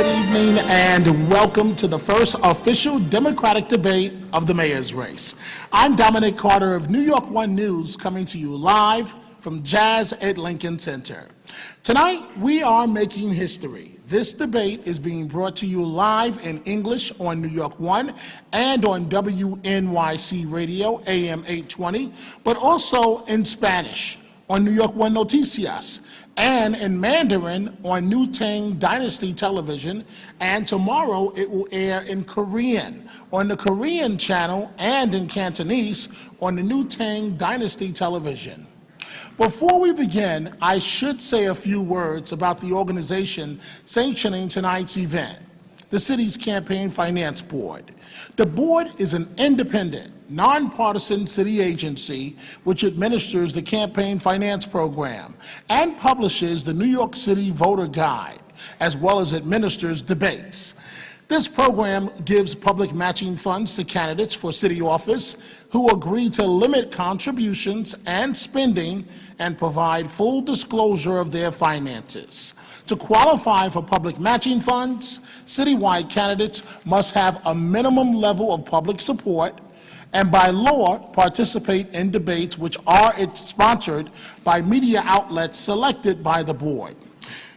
Good evening and welcome to the first official Democratic debate of the mayor's race. I'm Dominic Carter of New York One News, coming to you live from Jazz at Lincoln Center. Tonight, we are making history. This debate is being brought to you live in English on New York One and on WNYC Radio, AM 820, but also in Spanish on New York One Noticias, and in Mandarin on New Tang Dynasty Television, and tomorrow it will air in Korean on the Korean channel and in Cantonese on the New Tang Dynasty Television. Before we begin, I should say a few words about the organization sanctioning tonight's event, the city's Campaign Finance Board. The board is an independent, nonpartisan city agency which administers the campaign finance program and publishes the New York City Voter Guide, as well as administers debates. This program gives public matching funds to candidates for city office who agree to limit contributions and spending and provide full disclosure of their finances. To qualify for public matching funds, citywide candidates must have a minimum level of public support and by law participate in debates which are sponsored by media outlets selected by the board.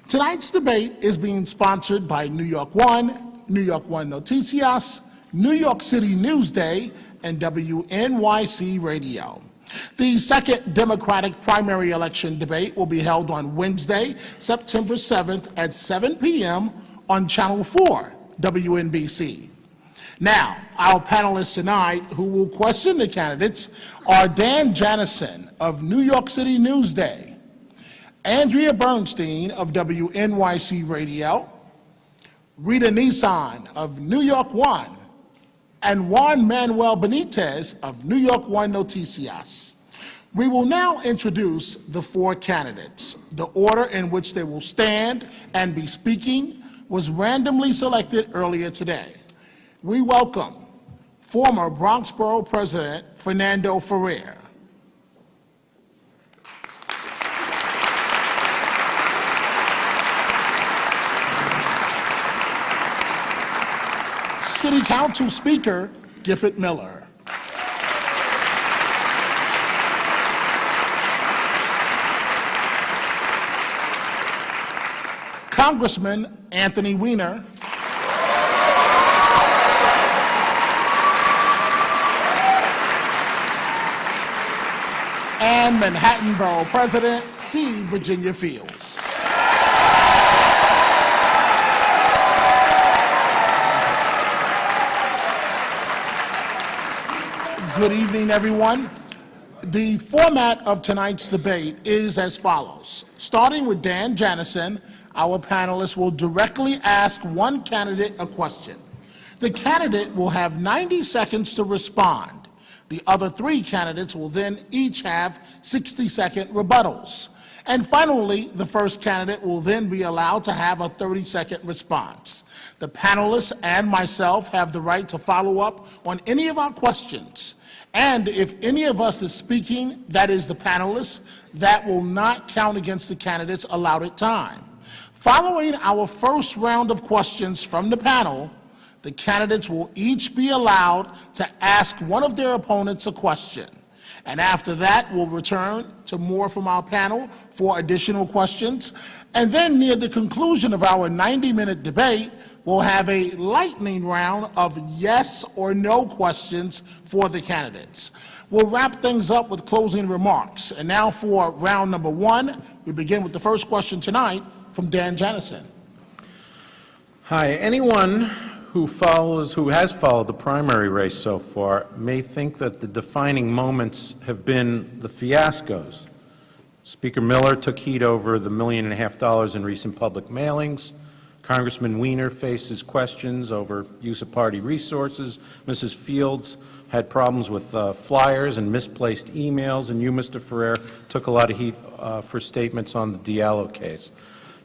Tonight's debate is being sponsored by New York One, New York One Noticias, New York City Newsday, and WNYC Radio. The second Democratic primary election debate will be held on Wednesday, September 7th at 7 p.m. on Channel 4, WNBC. Now, our panelists tonight who will question the candidates are Dan Janison of New York City Newsday, Andrea Bernstein of WNYC Radio, Rita Nissan of New York One, and Juan Manuel Benitez of New York One Noticias. We will now introduce the four candidates. The order in which they will stand and be speaking was randomly selected earlier today. We welcome former Bronx Borough President Fernando Ferrer, City Council Speaker Gifford Miller, Congressman Anthony Weiner, and Manhattan Borough President C. Virginia Fields. Good evening, everyone. The format of tonight's debate is as follows. Starting with Dan Janison, our panelists will directly ask one candidate a question. The candidate will have 90 seconds to respond. The other three candidates will then each have 60-second rebuttals. And finally, the first candidate will then be allowed to have a 30-second response. The panelists and myself have the right to follow up on any of our questions. And if any of us is speaking, that is the panelists, that will not count against the candidates' allotted time. Following our first round of questions from the panel, the candidates will each be allowed to ask one of their opponents a question. And after that, we'll return to more from our panel for additional questions. And then near the conclusion of our 90-minute debate, we'll have a lightning round of yes or no questions for the candidates. We'll wrap things up with closing remarks. And now for round number one, we begin with the first question tonight from Dan Janison. Hi, anyone who has followed the primary race so far may think that the defining moments have been the fiascos. Speaker Miller took heat over the $1.5 million in recent public mailings. Congressman Weiner faces questions over use of party resources. Mrs. Fields had problems with flyers and misplaced emails, and you, Mr. Ferrer, took a lot of heat for statements on the Diallo case.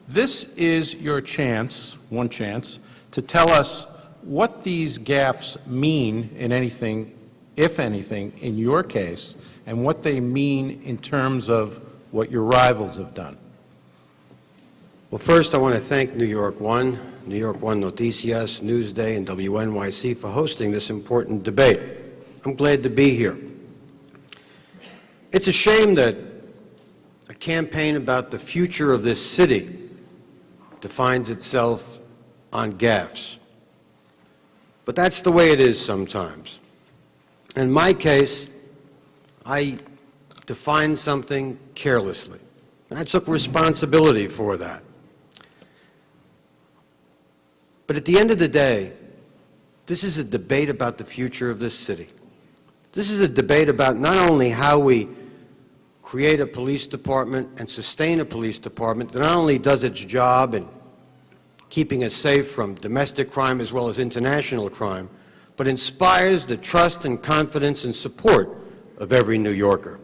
This is your chance, one chance, to tell us what these gaffes mean in anything, if anything, in your case, and what they mean in terms of what your rivals have done. Well, first, I want to thank New York One Noticias, Newsday, and WNYC for hosting this important debate. I'm glad to be here. It's a shame that a campaign about the future of this city defines itself on gaffes. But that's the way it is sometimes. In my case, I defined something carelessly, and I took responsibility for that. But at the end of the day, this is a debate about the future of this city. This is a debate about not only how we create a police department and sustain a police department that not only does its job in keeping us safe from domestic crime as well as international crime, but inspires the trust and confidence and support of every New Yorker.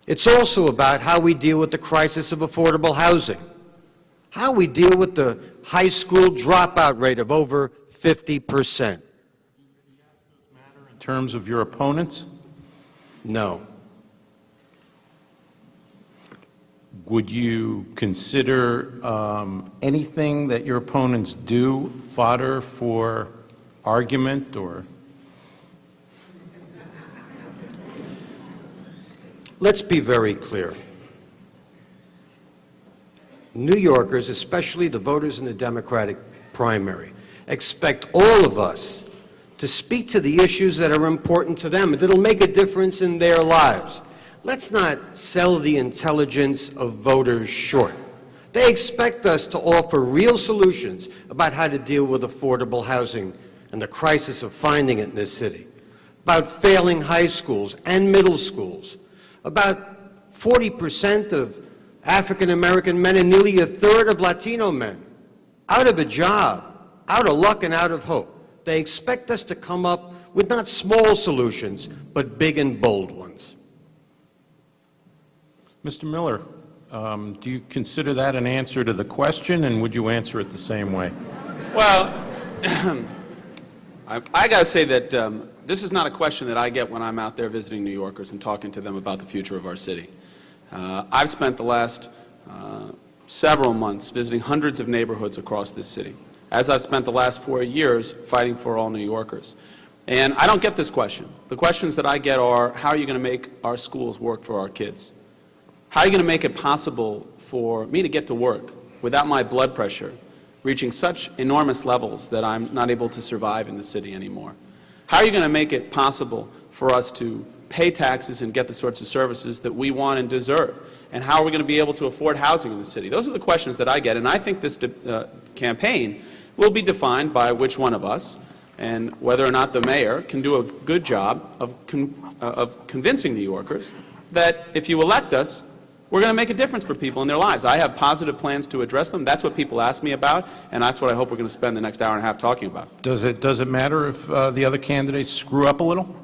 It's also about how we deal with the crisis of affordable housing, how we deal with the high school dropout rate of over 50%. In terms of your opponents? No. Would you consider anything that your opponents do fodder for argument or? Let's be very clear. New Yorkers, especially the voters in the Democratic primary, expect all of us to speak to the issues that are important to them, that'll make a difference in their lives. Let's not sell the intelligence of voters short. They expect us to offer real solutions about how to deal with affordable housing and the crisis of finding it in this city, about failing high schools and middle schools, about 40% of African-American men and nearly a third of Latino men out of a job, out of luck and out of hope. They expect us to come up with not small solutions, but big and bold ones. Mr. Miller, do you consider that an answer to the question, and would you answer it the same way? Well, I got to say that this is not a question that I get when I'm out there visiting New Yorkers and talking to them about the future of our city. I've spent the last several months visiting hundreds of neighborhoods across this city, as I've spent the last 4 years fighting for all New Yorkers. And I don't get this question. The questions that I get are, how are you going to make our schools work for our kids? How are you going to make it possible for me to get to work without my blood pressure reaching such enormous levels that I'm not able to survive in the city anymore? How are you going to make it possible for us to pay taxes and get the sorts of services that we want and deserve? And how are we going to be able to afford housing in the city? Those are the questions that I get, and I think this campaign will be defined by which one of us and whether or not the mayor can do a good job of convincing New Yorkers that if you elect us, we're going to make a difference for people in their lives. I have positive plans to address them. That's what people ask me about, and that's what I hope we're going to spend the next hour and a half talking about. Does it matter if the other candidates screw up a little?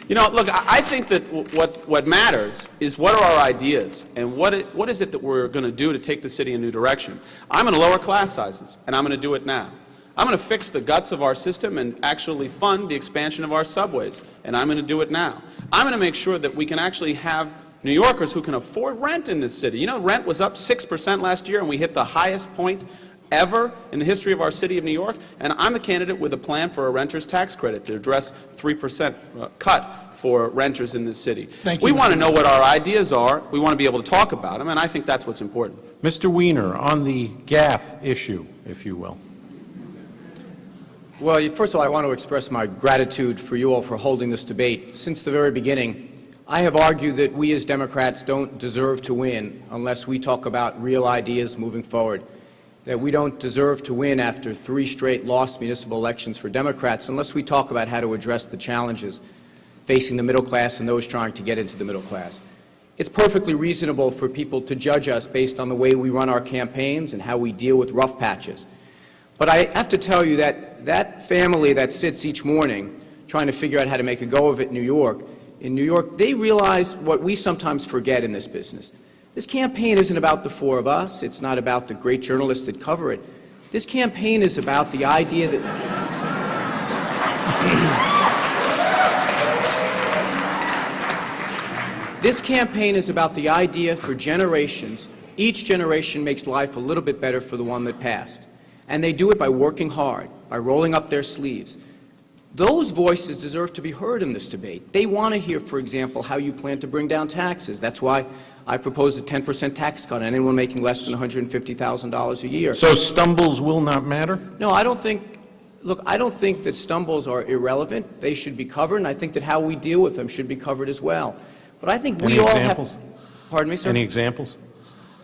You know, look, I think that what matters is what are our ideas and what is it that we're going to do to take the city in a new direction. I'm going to lower class sizes, and I'm going to do it now. I'm going to fix the guts of our system and actually fund the expansion of our subways, and I'm going to do it now. I'm going to make sure that we can actually have New Yorkers who can afford rent in this city. You know, rent was up 6% last year, and we hit the highest point ever in the history of our city of New York, and I'm the candidate with a plan for a renter's tax credit to address 3% cut for renters in this city. Thank you. We want to know what our ideas are. We want to be able to talk about them, and I think that's what's important. Mr. Weiner, on the gaffe issue, if you will. Well, first of all, I want to express my gratitude for you all for holding this debate. Since the very beginning, I have argued that we as Democrats don't deserve to win unless we talk about real ideas moving forward, that we don't deserve to win after 3 straight lost municipal elections for Democrats unless we talk about how to address the challenges facing the middle class and those trying to get into the middle class. It's perfectly reasonable for people to judge us based on the way we run our campaigns and how we deal with rough patches. But I have to tell you that that family that sits each morning trying to figure out how to make a go of it in New York, they realize what we sometimes forget in this business. This campaign isn't about the 4 of us. It's not about the great journalists that cover it. This campaign is about the idea that this campaign is about the idea for generations Each generation makes life a little bit better for the one that passed. And they do it by working hard, by rolling up their sleeves. Those voices deserve to be heard in this debate. They want to hear, for example, how you plan to bring down taxes. That's why I proposed a 10% tax cut on anyone making less than $150,000 a year. So stumbles will not matter? No, I don't think, look, I don't think that stumbles are irrelevant. They should be covered, and I think that how we deal with them should be covered as well. But I think we Any all examples? have... Pardon me, sir? Any examples?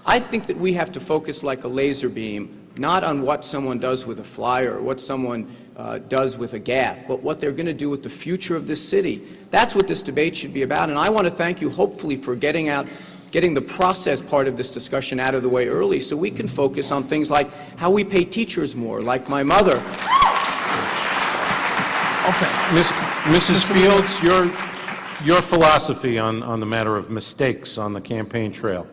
I think that we have to focus like a laser beam, not on what someone does with a flyer or what someone does with a gaffe, but what they're going to do with the future of this city. That's what this debate should be about, and I want to thank you, hopefully, for getting the process part of this discussion out of the way early so we can focus on things like how we pay teachers more, like my mother. Okay. Mrs. Fields, your philosophy on the matter of mistakes on the campaign trail.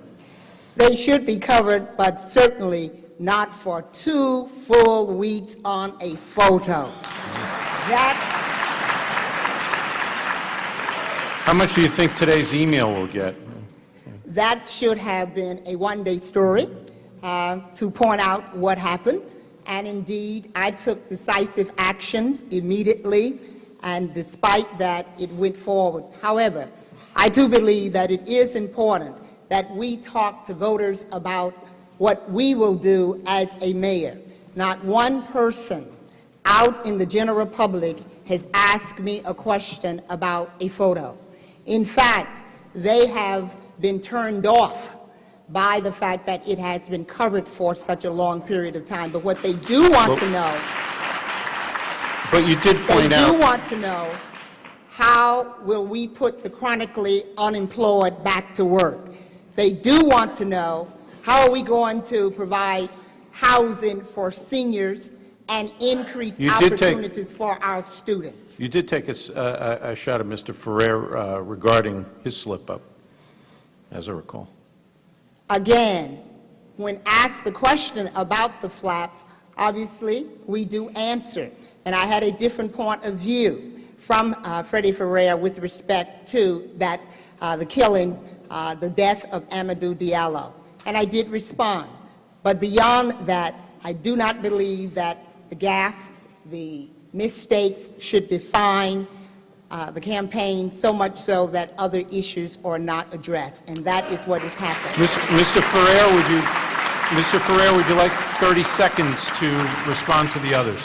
They should be covered, but certainly not for 2 full weeks on a photo. How much do you think today's email will get? That should have been a one-day story to point out what happened. And indeed, I took decisive actions immediately, and despite that, it went forward. However, I do believe that it is important that we talk to voters about what we will do as a mayor. Not one person out in the general public has asked me a question about a photo. In fact, they have been turned off by the fact that it has been covered for such a long period of time. But what they do want to know, But you did point out... they do want to know, how will we put the chronically unemployed back to work? They do want to know, how are we going to provide housing for seniors and increase opportunities for our students? You did take a shot at Mr. Ferrer regarding his slip-up, as I recall. Again, when asked the question about the flaps, obviously we do answer. And I had a different point of view from Freddie Ferrer with respect to that, the killing, the death of Amadou Diallo. And I did respond. But beyond that, I do not believe that the gaffes, the mistakes should define the campaign, so much so that other issues are not addressed. And that is what has happened. Mr. Ferrer, would you like 30 seconds to respond to the others?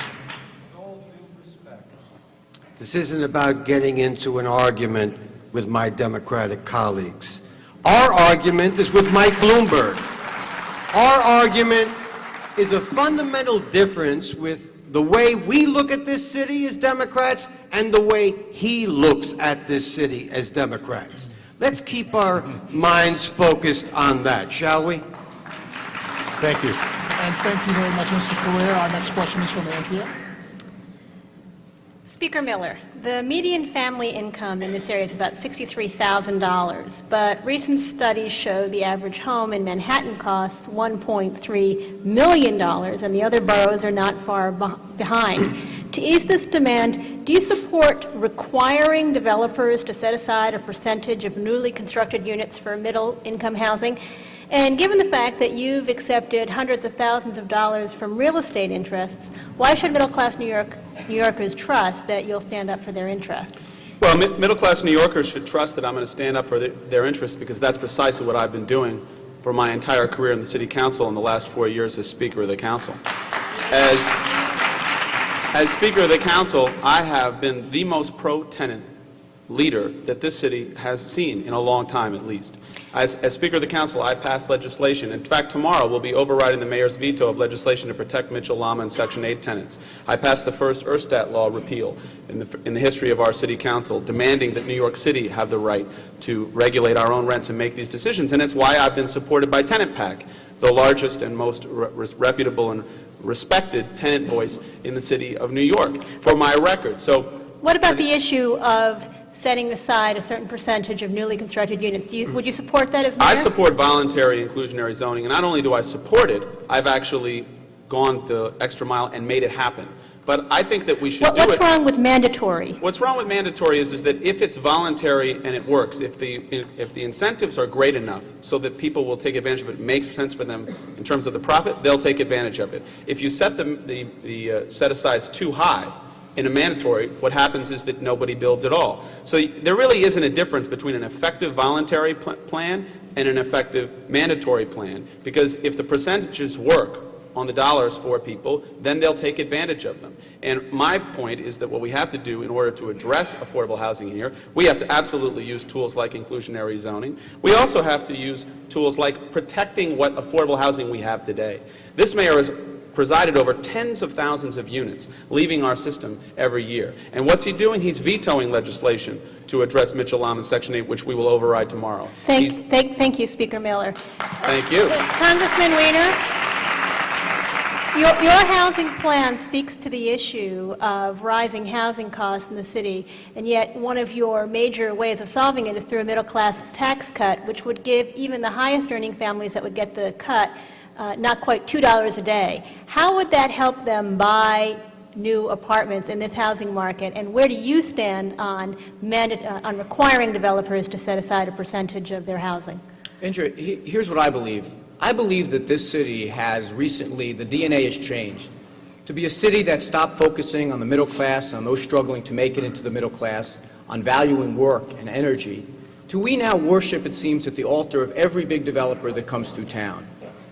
This isn't about getting into an argument with my Democratic colleagues. Our argument is with Mike Bloomberg. Our argument is a fundamental difference with the way we look at this city as Democrats and the way he looks at this city as Democrats. Let's keep our minds focused on that, shall we? Thank you. And thank you very much, Mr. Ferrer. Our next question is from Andrea. Speaker Miller, the median family income in this area is about $63,000, but recent studies show the average home in Manhattan costs $1.3 million, and the other boroughs are not far behind. To ease this demand, do you support requiring developers to set aside a percentage of newly constructed units for middle-income housing? And given the fact that you've accepted hundreds of thousands of dollars from real estate interests, why should middle-class New Yorkers trust that you'll stand up for their interests? Well, middle-class New Yorkers should trust that I'm going to stand up for their interests, because that's precisely what I've been doing for my entire career in the City Council in the last 4 years as Speaker of the Council. As Speaker of the Council, I have been the most pro-tenant leader that this city has seen in a long time, at least. As Speaker of the Council, I passed legislation. In fact, tomorrow we'll be overriding the mayor's veto of legislation to protect Mitchell-Lama and Section 8 tenants. I passed the first Erstat law repeal in the history of our City Council, demanding that New York City have the right to regulate our own rents and make these decisions. And it's why I've been supported by Tenant PAC, the largest and most reputable and respected tenant voice in the city of New York, for my record. So, what about the issue of setting aside a certain percentage of newly constructed units? Would you support that as mayor? I support voluntary inclusionary zoning, and not only do I support it, I've actually gone the extra mile and made it happen. But I think that we should do it. What's wrong with mandatory? What's wrong with mandatory is that if it's voluntary and it works, if the incentives are great enough so that people will take advantage of it, makes sense for them in terms of the profit, they'll take advantage of it. If you set the set-asides too high in a mandatory, what happens is that nobody builds at all. So there really isn't a difference between an effective voluntary plan and an effective mandatory plan, because if the percentages work on the dollars for people, then they'll take advantage of them. And my point is that what we have to do in order to address affordable housing here, we have to absolutely use tools like inclusionary zoning. We also have to use tools like protecting what affordable housing we have today. This mayor has presided over tens of thousands of units leaving our system every year. And what's he doing? He's vetoing legislation to address Mitchell-Lama Section 8, which we will override tomorrow. Thank you, Speaker Miller. Thank you. Congressman Weiner, your housing plan speaks to the issue of rising housing costs in the city, and yet one of your major ways of solving it is through a middle-class tax cut, which would give even the highest-earning families that would get the cut not quite $2 a day. How would that help them buy new apartments in this housing market, and where do you stand on requiring developers to set aside a percentage of their housing? Indra, here's what I believe. I believe that this city has recently, the DNA has changed. To be a city that stopped focusing on the middle class, on those struggling to make it into the middle class, on valuing work and energy, to we now worship, it seems, at the altar of every big developer that comes through town.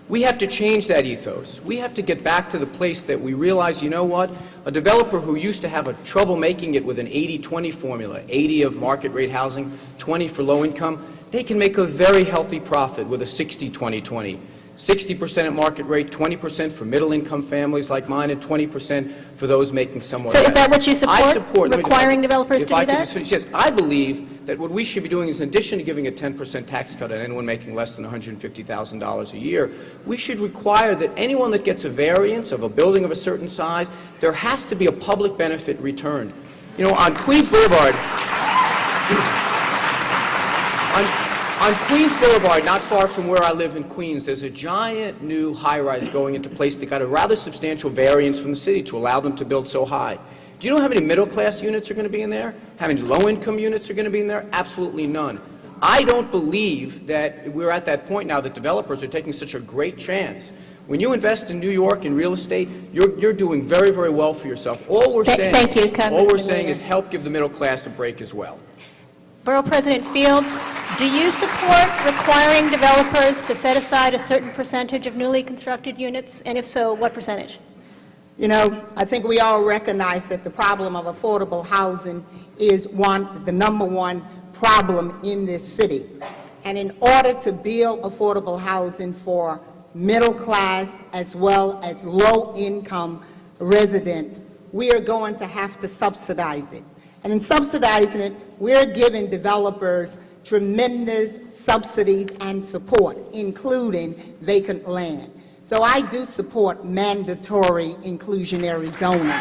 We have to change that ethos. We have to get back to the place that we realize, you know what, a developer who used to have trouble making it with an 80-20 formula, 80 of market rate housing, 20 for low income, they can make a very healthy profit with a 60-20-20. 60% at market rate, 20% for middle-income families like mine, and 20% for those making somewhat less. So is that what you support? I support requiring developers to do that? Just finish, yes, I believe that what we should be doing is, in addition to giving a 10% tax cut on anyone making less than $150,000 a year, we should require that anyone that gets a variance of a building of a certain size, there has to be a public benefit returned. You know, on Queens Boulevard, on Queens Boulevard, not far from where I live in Queens, there's a giant new high-rise going into place that got a rather substantial variance from the city to allow them to build so high. Do you know how many middle-class units are going to be in there? How many low-income units are going to be in there? Absolutely none. I don't believe that we're at that point now that developers are taking such a great chance. When you invest in New York in real estate, you're doing very, very well for yourself. All we're saying is help give the middle class a break as well. Borough President Fields, do you support requiring developers to set aside a certain percentage of newly constructed units? And if so, what percentage? You know, I think we all recognize that the problem of affordable housing is the number one problem in this city. And in order to build affordable housing for middle class as well as low income residents, we are going to have to subsidize it. And in subsidizing it, we're giving developers tremendous subsidies and support, including vacant land. So I do support mandatory inclusionary zoning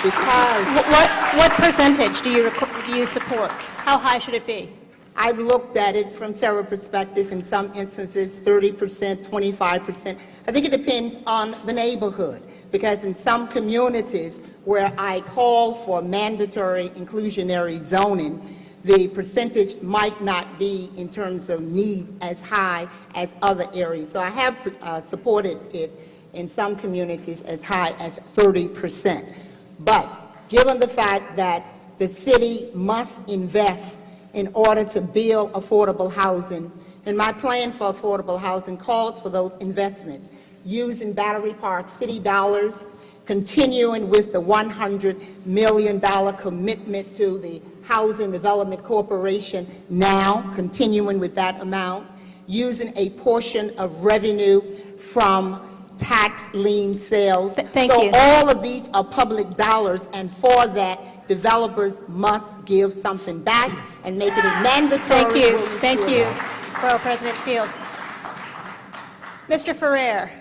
because... What percentage do you support? How high should it be? I've looked at it from several perspectives. In some instances, 30%, 25%. I think it depends on the neighborhood, because in some communities where I call for mandatory inclusionary zoning, the percentage might not be, in terms of need, as high as other areas. So I have supported it in some communities as high as 30%. But given the fact that the city must invest in order to build affordable housing, and my plan for affordable housing calls for those investments, using Battery Park city dollars, continuing with the $100 million commitment to the Housing Development Corporation now, continuing with that amount, using a portion of revenue from tax lien sales. Thank you. All of these are public dollars, and for that, developers must give something back and make it a mandatory. Thank you, Borough President Fields. Mr. Ferrer,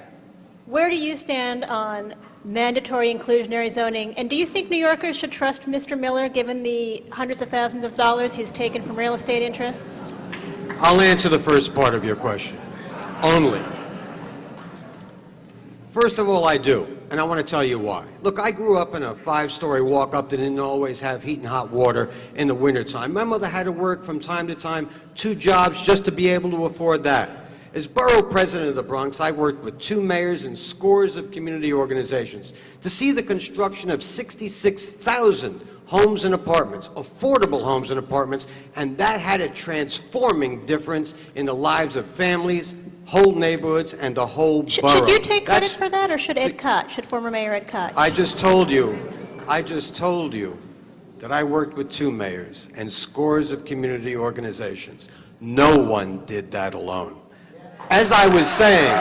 where do you stand on mandatory inclusionary zoning, and do you think New Yorkers should trust Mr. Miller given the hundreds of thousands of dollars he's taken from real estate interests? I'll answer the first part of your question only. First of all, I do, and I want to tell you why. Look, I grew up in a 5-story walk-up that didn't always have heat and hot water in the wintertime. My mother had to work from time to time 2 jobs just to be able to afford that. As borough president of the Bronx, I worked with 2 mayors and scores of community organizations to see the construction of 66,000 homes and apartments, affordable homes and apartments, and that had a transforming difference in the lives of families, whole neighborhoods, and the whole borough. Should you take credit for that, or should Ed cut? Should former Mayor Ed cut? I just told you that I worked with 2 mayors and scores of community organizations. No one did that alone. As I was saying,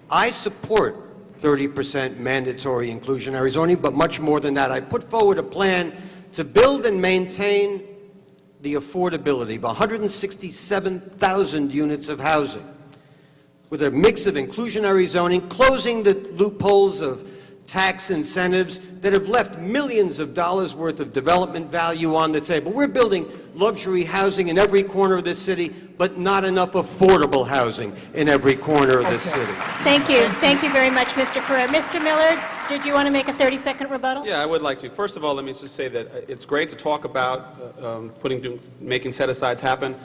I support 30% mandatory inclusionary zoning, but much more than that. I put forward a plan to build and maintain the affordability of 167,000 units of housing with a mix of inclusionary zoning, closing the loopholes of tax incentives that have left millions of dollars worth of development value on the table. We're building luxury housing in every corner of this city, but not enough affordable housing in every corner of this city. Thank you. Thank you very much, Mr. Ferrer. Mr. Miller, did you want to make a 30-second rebuttal? Yeah, I would like to. First of all, let me just say that it's great to talk about making set-asides happen.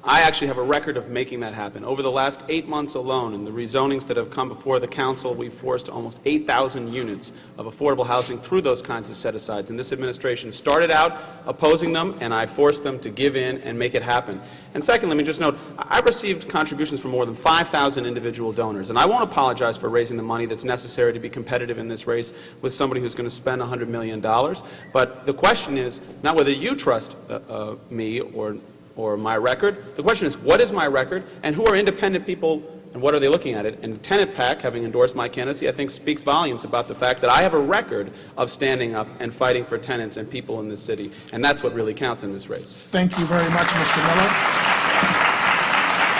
I actually have a record of making that happen. Over the last 8 months alone, in the rezonings that have come before the council, we've forced almost 8,000 units of affordable housing through those kinds of set-asides. And this administration started out opposing them, and I forced them to give in and make it happen. And second, let me just note, I've received contributions from more than 5,000 individual donors, and I won't apologize for raising the money that's necessary to be competitive in this race with somebody who's going to spend $100 million. But the question is not whether you trust me or my record. The question is, what is my record, and who are independent people, and what are they looking at it? And the tenant PAC, having endorsed my candidacy, I think speaks volumes about the fact that I have a record of standing up and fighting for tenants and people in this city, and that's what really counts in this race. Thank you very much, Mr. Miller.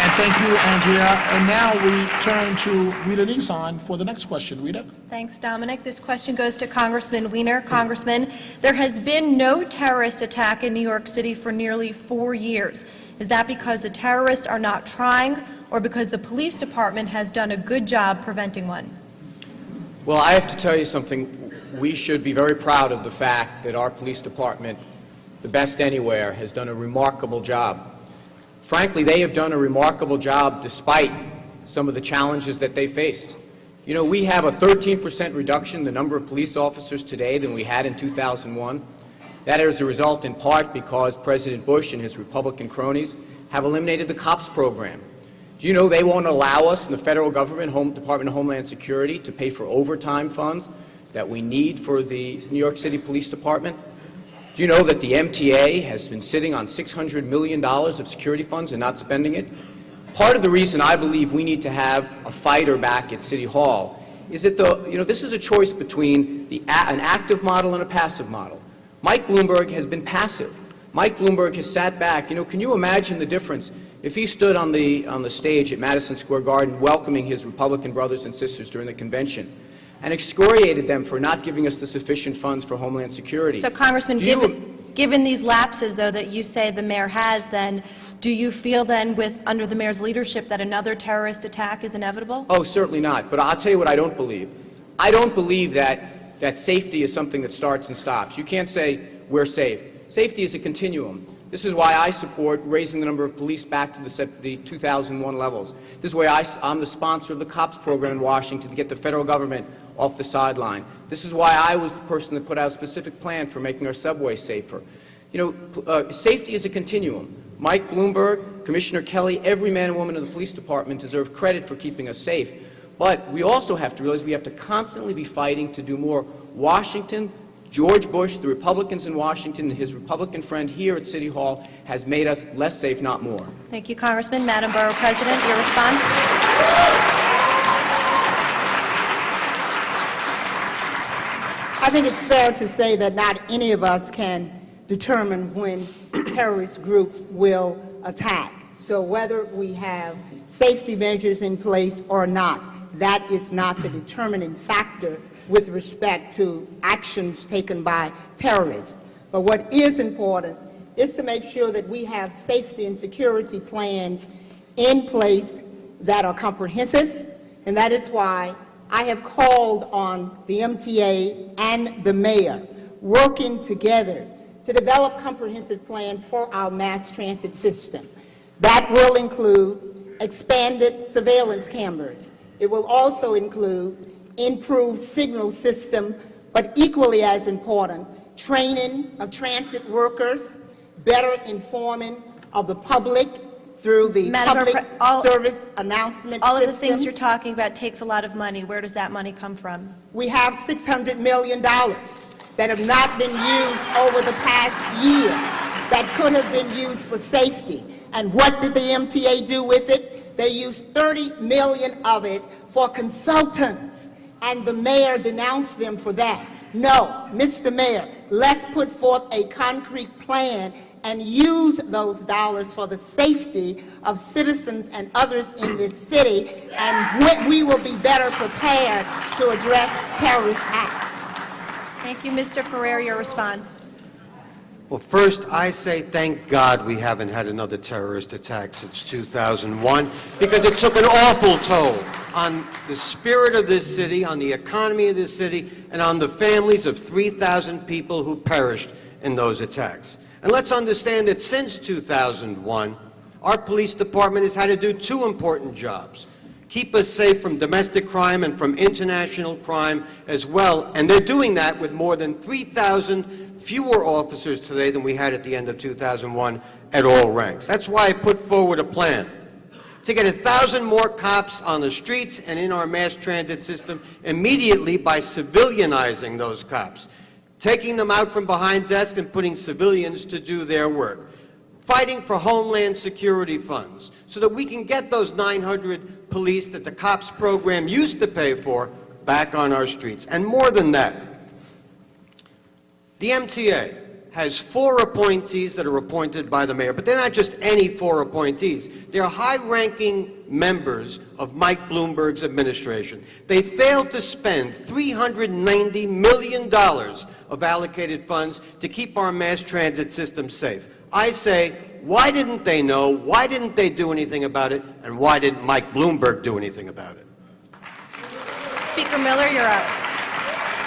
And thank you, Andrea. And now we turn to Rita Nissan for the next question. Rita? Thanks, Dominic. This question goes to Congressman Wiener. Congressman, there has been no terrorist attack in New York City for nearly 4 years. Is that because the terrorists are not trying, or because the police department has done a good job preventing one? Well, I have to tell you something. We should be very proud of the fact that our police department, the best anywhere, has done a remarkable job. Frankly, they have done a remarkable job despite some of the challenges that they faced. You know, we have a 13% reduction in the number of police officers today than we had in 2001. That is a result in part because President Bush and his Republican cronies have eliminated the COPS program. Do you know they won't allow us in the federal government, Department of Homeland Security, to pay for overtime funds that we need for the New York City Police Department? Do you know that the MTA has been sitting on $600 million of security funds and not spending it? Part of the reason I believe we need to have a fighter back at City Hall is that this is a choice between an active model and a passive model. Mike Bloomberg has been passive. Mike Bloomberg has sat back. Can you imagine the difference if he stood on the stage at Madison Square Garden welcoming his Republican brothers and sisters during the convention and excoriated them for not giving us the sufficient funds for Homeland Security? So, Congressman, given these lapses, though, that you say the mayor has, then, do you feel then, under the mayor's leadership, that another terrorist attack is inevitable? Oh, certainly not. But I'll tell you what I don't believe. I don't believe that safety is something that starts and stops. You can't say we're safe. Safety is a continuum. This is why I support raising the number of police back to the 2001 levels. This is why I'm the sponsor of the COPS program in Washington to get the federal government off the sideline. This is why I was the person that put out a specific plan for making our subways safer. Safety is a continuum. Mike Bloomberg, Commissioner Kelly, every man and woman in the police department deserve credit for keeping us safe. But we also have to realize we have to constantly be fighting to do more. Washington, George Bush, the Republicans in Washington, and his Republican friend here at City Hall has made us less safe, not more. Thank you, Congressman. Madam Borough President, your response? I think it's fair to say that not any of us can determine when terrorist groups will attack. So whether we have safety measures in place or not, that is not the determining factor with respect to actions taken by terrorists. But what is important is to make sure that we have safety and security plans in place that are comprehensive, and that is why I have called on the MTA and the mayor working together to develop comprehensive plans for our mass transit system. That will include expanded surveillance cameras. It will also include improved signal system, but equally as important, training of transit workers, better informing of the public through the public service announcement All of the systems. things you're talking about takes a lot of money. Where does that money come from? We have $600 million that have not been used over the past year that could have been used for safety. And what did the MTA do with it? They used $30 million of it for consultants, and the mayor denounced them for that. No, Mr. Mayor, let's put forth a concrete plan and use those dollars for the safety of citizens and others in this city, and we will be better prepared to address terrorist acts. Thank you, Mr. Ferrer. Your response. Well, first, I say thank God we haven't had another terrorist attack since 2001, because it took an awful toll on the spirit of this city, on the economy of this city, and on the families of 3,000 people who perished in those attacks. And let's understand that since 2001, our police department has had to do two important jobs: keep us safe from domestic crime and from international crime as well. And they're doing that with more than 3,000 fewer officers today than we had at the end of 2001 at all ranks. That's why I put forward a plan to get 1,000 more cops on the streets and in our mass transit system immediately by civilianizing those cops, taking them out from behind desks and putting civilians to do their work, fighting for Homeland Security funds so that we can get those 900 police that the COPS program used to pay for back on our streets. And more than that, the MTA has 4 appointees that are appointed by the mayor, but they're not just any 4 appointees. They're high-ranking members of Mike Bloomberg's administration. They failed to spend $390 million of allocated funds to keep our mass transit system safe. I say, why didn't they know? Why didn't they do anything about it? And why didn't Mike Bloomberg do anything about it? Speaker Miller, you're up.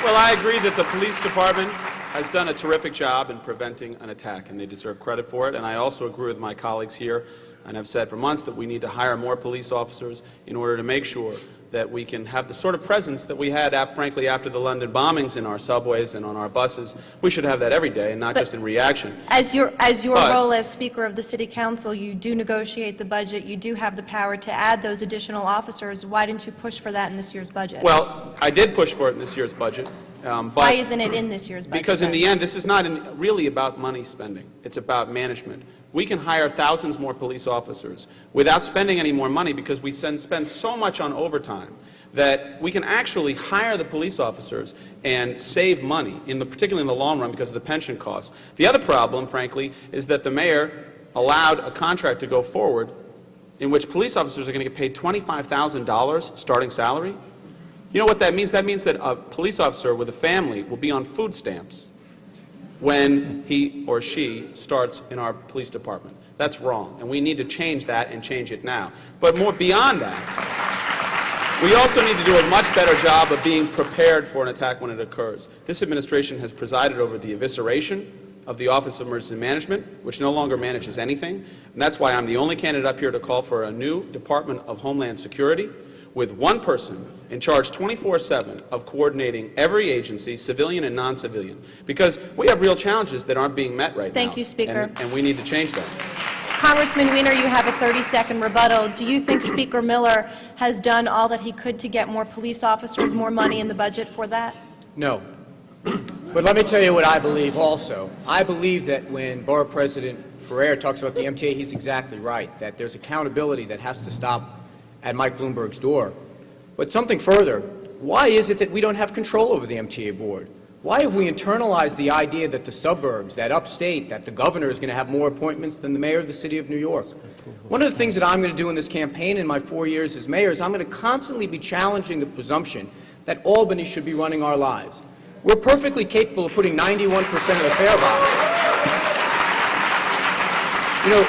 Well, I agree that the police department has done a terrific job in preventing an attack, and they deserve credit for it. And I also agree with my colleagues here, and I've said for months that we need to hire more police officers in order to make sure that we can have the sort of presence that we had, frankly, after the London bombings in our subways and on our buses. We should have that every day and not just in reaction. As your role as Speaker of the City Council, you do negotiate the budget. You do have the power to add those additional officers. Why didn't you push for that in this year's budget? Well, I did push for it in this year's budget. Why isn't it in this year's budget? Because in the end, this is not really about money spending. It's about management. We can hire thousands more police officers without spending any more money, because we spend so much on overtime that we can actually hire the police officers and save money, particularly in the long run, because of the pension costs. The other problem, frankly, is that the mayor allowed a contract to go forward in which police officers are going to get paid $25,000 starting salary. You know what that means? That means that a police officer with a family will be on food stamps when he or she starts in our police department. That's wrong, and we need to change that and change it now. But more beyond that, we also need to do a much better job of being prepared for an attack when it occurs. This administration has presided over the evisceration of the Office of Emergency Management, which no longer manages anything. And that's why I'm the only candidate up here to call for a new Department of Homeland Security, with one person in charge 24/7 of coordinating every agency, civilian and non-civilian, because we have real challenges that aren't being met right now. Thank you, Speaker. And we need to change that. Congressman Wiener, you have a 30-second rebuttal. Do you think Speaker Miller has done all that he could to get more police officers, more money in the budget for that? No. But let me tell you what I believe also. I believe that when Borough President Ferrer talks about the MTA, he's exactly right, that there's accountability that has to stop at Mike Bloomberg's door. But something further, why is it that we don't have control over the MTA board? Why have we internalized the idea that the suburbs, that upstate, that the governor is going to have more appointments than the mayor of the city of New York? One of the things that I'm going to do in this campaign in my 4 years as mayor is I'm going to constantly be challenging the presumption that Albany should be running our lives. We're perfectly capable of putting 91% of the fare box. You know,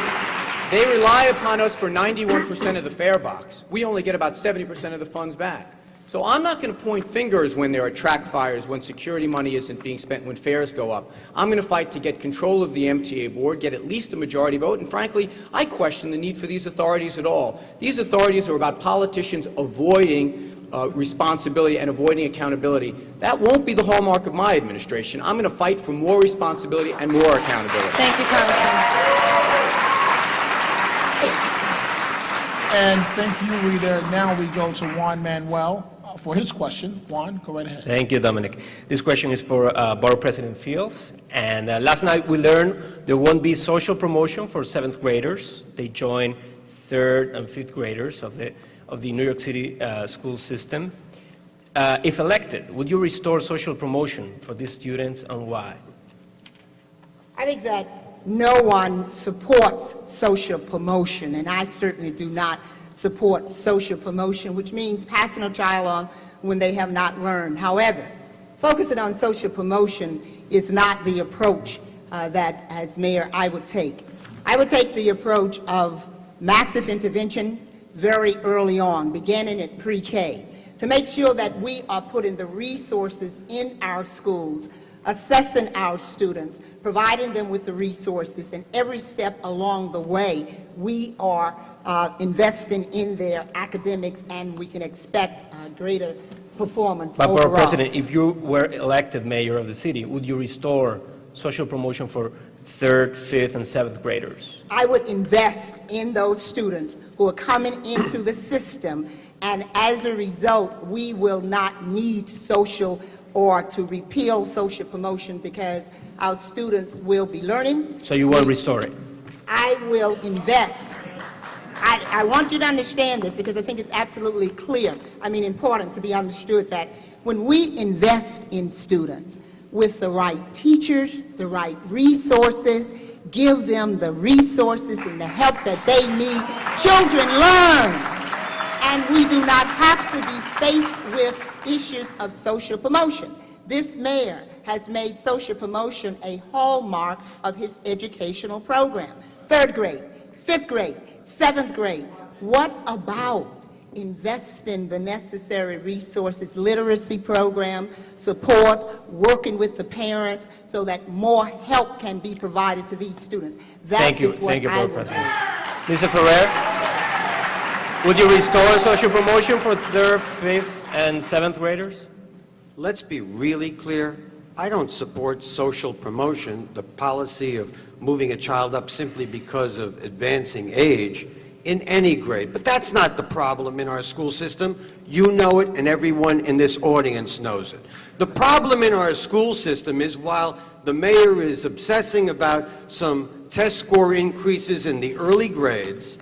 they rely upon us for 91% of the fare box. We only get about 70% of the funds back. So I'm not going to point fingers when there are track fires, when security money isn't being spent, when fares go up. I'm going to fight to get control of the MTA board, get at least a majority vote, and frankly, I question the need for these authorities at all. These authorities are about politicians avoiding responsibility and avoiding accountability. That won't be the hallmark of my administration. I'm going to fight for more responsibility and more accountability. Thank you, Congressman. And thank you, Rita. Now we go to Juan Manuel for his question. Juan, go right ahead. Thank you, Dominic. This question is for Borough President Fields. And last night we learned there won't be social promotion for 7th graders. They join 3rd and 5th graders of the New York City school system. If elected, would you restore social promotion for these students, and why? I think that no one supports social promotion, and I certainly do not support social promotion, which means passing a child on when they have not learned. However, focusing on social promotion is not the approach that, as mayor, I would take. I would take the approach of massive intervention very early on, beginning at pre-K, to make sure that we are putting the resources in our schools, assessing our students, providing them with the resources, and every step along the way, we are investing in their academics, and we can expect greater performance But, overall. Borough President, if you were elected mayor of the city, would you restore social promotion for 3rd, 5th, and 7th graders? I would invest in those students who are coming into the system, and as a result, we will not need social or to repeal social promotion because our students will be learning. So you will restore it? I will invest. I want you to understand this because I think it's absolutely clear, important to be understood that when we invest in students with the right teachers, the right resources, give them the resources and the help that they need, children learn. And we do not have to be faced with issues of social promotion. This mayor has made social promotion a hallmark of his educational program. 3rd grade, 5th grade, 7th grade. What about investing the necessary resources, literacy program, support, working with the parents so that more help can be provided to these students? Thank you, Borough President. Mr. Ferrer, would you restore social promotion for 3rd, 5th, and 7th graders? Let's be really clear. I don't support social promotion, the policy of moving a child up simply because of advancing age in any grade. But that's not the problem in our school system. You know it, and everyone in this audience knows it. The problem in our school system is while the mayor is obsessing about some test score increases in the early grades,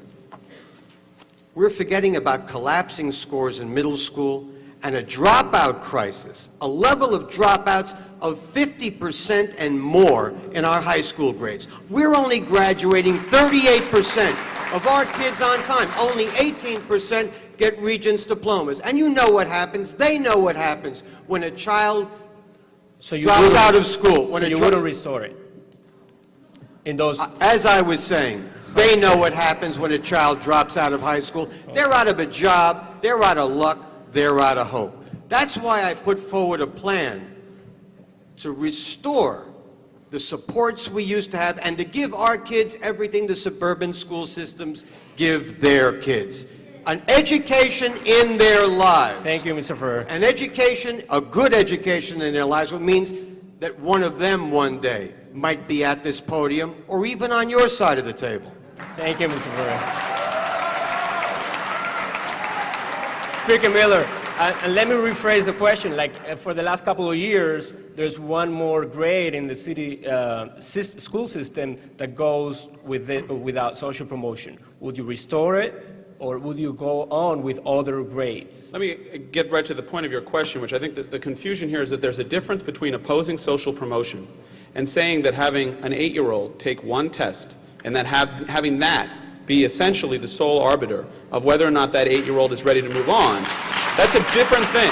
we're forgetting about collapsing scores in middle school and a dropout crisis, a level of dropouts of 50% and more in our high school grades. We're only graduating 38% of our kids on time. Only 18% get Regents diplomas. And you know what happens. They know what happens when a child drops out of school. So you wouldn't restore it? In those... As I was saying, they know what happens when a child drops out of high school. They're out of a job, they're out of luck, they're out of hope. That's why I put forward a plan to restore the supports we used to have and to give our kids everything the suburban school systems give their kids. An education in their lives. Thank you, Mr. Ferrer. An education, a good education in their lives, which means that one of them one day might be at this podium or even on your side of the table. Thank you, Mr. Ferrer. Speaker Miller, and let me rephrase the question. For the last couple of years, there's one more grade in the city school system that goes without social promotion. Would you restore it, or would you go on with other grades? Let me get right to the point of your question, which I think that the confusion here is that there's a difference between opposing social promotion and saying that having an 8-year-old take one test and that having that be essentially the sole arbiter of whether or not that 8-year-old is ready to move on. That's a different thing.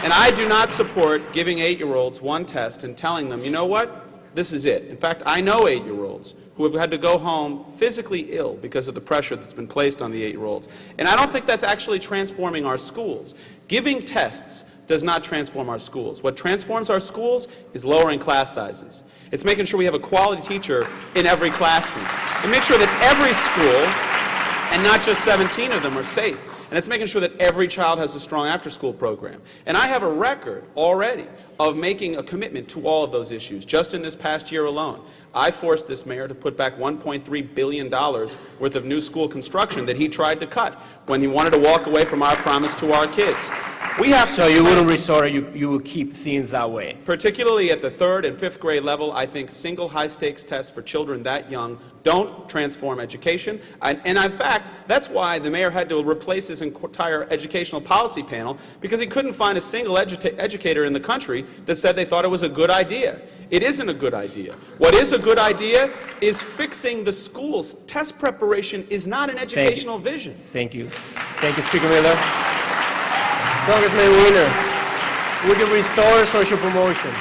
And I do not support giving 8-year-olds one test and telling them, you know what, this is it. In fact, I know 8-year-olds who have had to go home physically ill because of the pressure that's been placed on the 8-year-olds. And I don't think that's actually transforming our schools. Giving tests does not transform our schools. What transforms our schools is lowering class sizes. It's making sure we have a quality teacher in every classroom. And make sure that every school, and not just 17 of them, are safe. And it's making sure that every child has a strong after-school program. And I have a record already of making a commitment to all of those issues. Just in this past year alone, I forced this mayor to put back $1.3 billion worth of new school construction that he tried to cut when he wanted to walk away from our promise to our kids. We have So you wouldn't restore, you will keep things that way? Particularly at the 3rd and 5th grade level, I think single high-stakes tests for children that young don't transform education. And in fact, that's why the mayor had to replace his entire educational policy panel, because he couldn't find a single educator in the country that said they thought it was a good idea. It isn't a good idea. What is a good idea is fixing the schools. Test preparation is not an educational vision. Thank you. Thank you, Speaker Miller. Congressman Weiner, would you restore social promotion?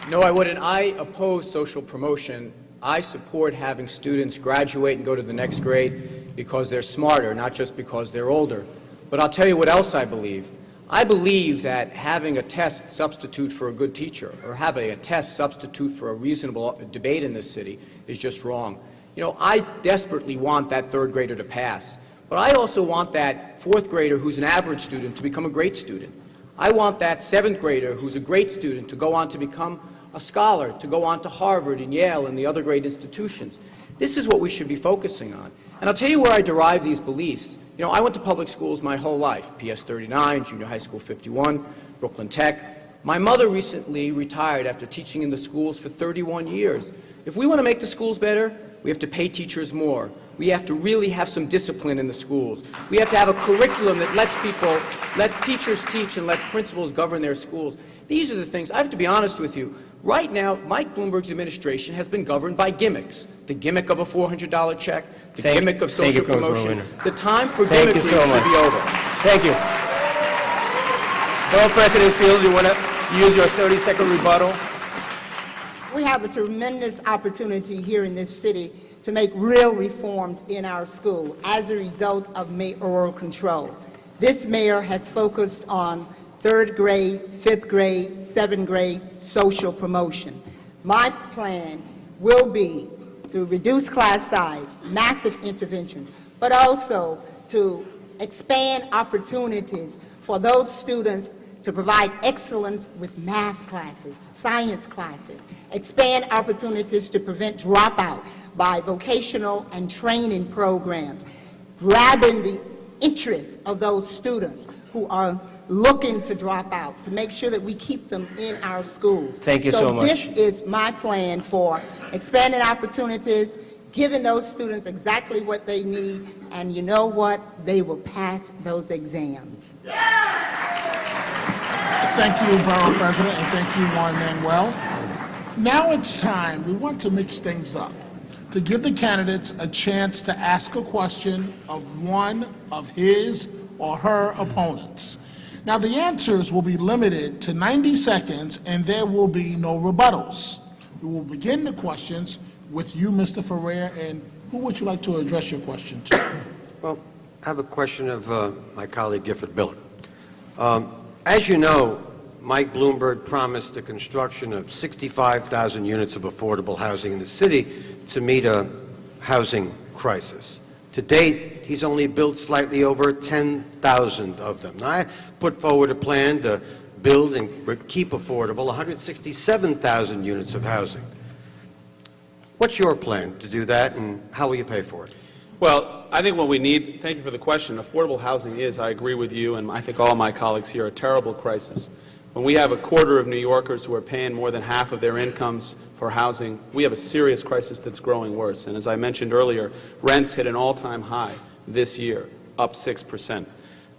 No, I wouldn't. I oppose social promotion. I support having students graduate and go to the next grade because they're smarter, not just because they're older. But I'll tell you what else I believe. I believe that having a test substitute for a good teacher, or having a test substitute for a reasonable debate in this city, is just wrong. You know, I desperately want that 3rd grader to pass, but I also want that 4th grader who's an average student to become a great student. I want that 7th grader who's a great student to go on to become a scholar, to go on to Harvard and Yale and the other great institutions. This is what we should be focusing on. And I'll tell you where I derive these beliefs. You know, I went to public schools my whole life, PS 39, Junior High School 51, Brooklyn Tech. My mother recently retired after teaching in the schools for 31 years. If we want to make the schools better, we have to pay teachers more. We have to really have some discipline in the schools. We have to have a curriculum that lets teachers teach and lets principals govern their schools. These are the things. I have to be honest with you. Right now, Mike Bloomberg's administration has been governed by gimmicks. The gimmick of a $400 check, the gimmick of social promotion. The time for gimmickry should be over. Thank you. Borough President Fields, you want to use your 30-second rebuttal? We have a tremendous opportunity here in this city to make real reforms in our school as a result of mayoral control. This mayor has focused on 3rd grade, 5th grade, 7th grade social promotion. My plan will be to reduce class size, massive interventions, but also to expand opportunities for those students to provide excellence with math classes, science classes, expand opportunities to prevent dropout by vocational and training programs, grabbing the interests of those students who are looking to drop out, to make sure that we keep them in our schools. Thank you so much. This is my plan for expanding opportunities, giving those students exactly what they need, and you know what? They will pass those exams. Thank you, Borough President, and thank you, Juan Manuel. Now it's time, we want to mix things up, to give the candidates a chance to ask a question of one of his or her opponents. Now, the answers will be limited to 90 seconds, and there will be no rebuttals. We will begin the questions with you, Mr. Ferrer, and who would you like to address your question to? Well, I have a question of my colleague Gifford Miller. As you know, Mike Bloomberg promised the construction of 65,000 units of affordable housing in the city to meet a housing crisis. To date, he's only built slightly over 10,000 of them. Now, I put forward a plan to build and keep affordable 167,000 units of housing. What's your plan to do that, and how will you pay for it? Well, I think what we need, thank you for the question, affordable housing is, I agree with you, and I think all my colleagues here, a terrible crisis. When we have a quarter of New Yorkers who are paying more than half of their incomes for housing, we have a serious crisis that's growing worse. And as I mentioned earlier, rents hit an all-time high this year, up 6%.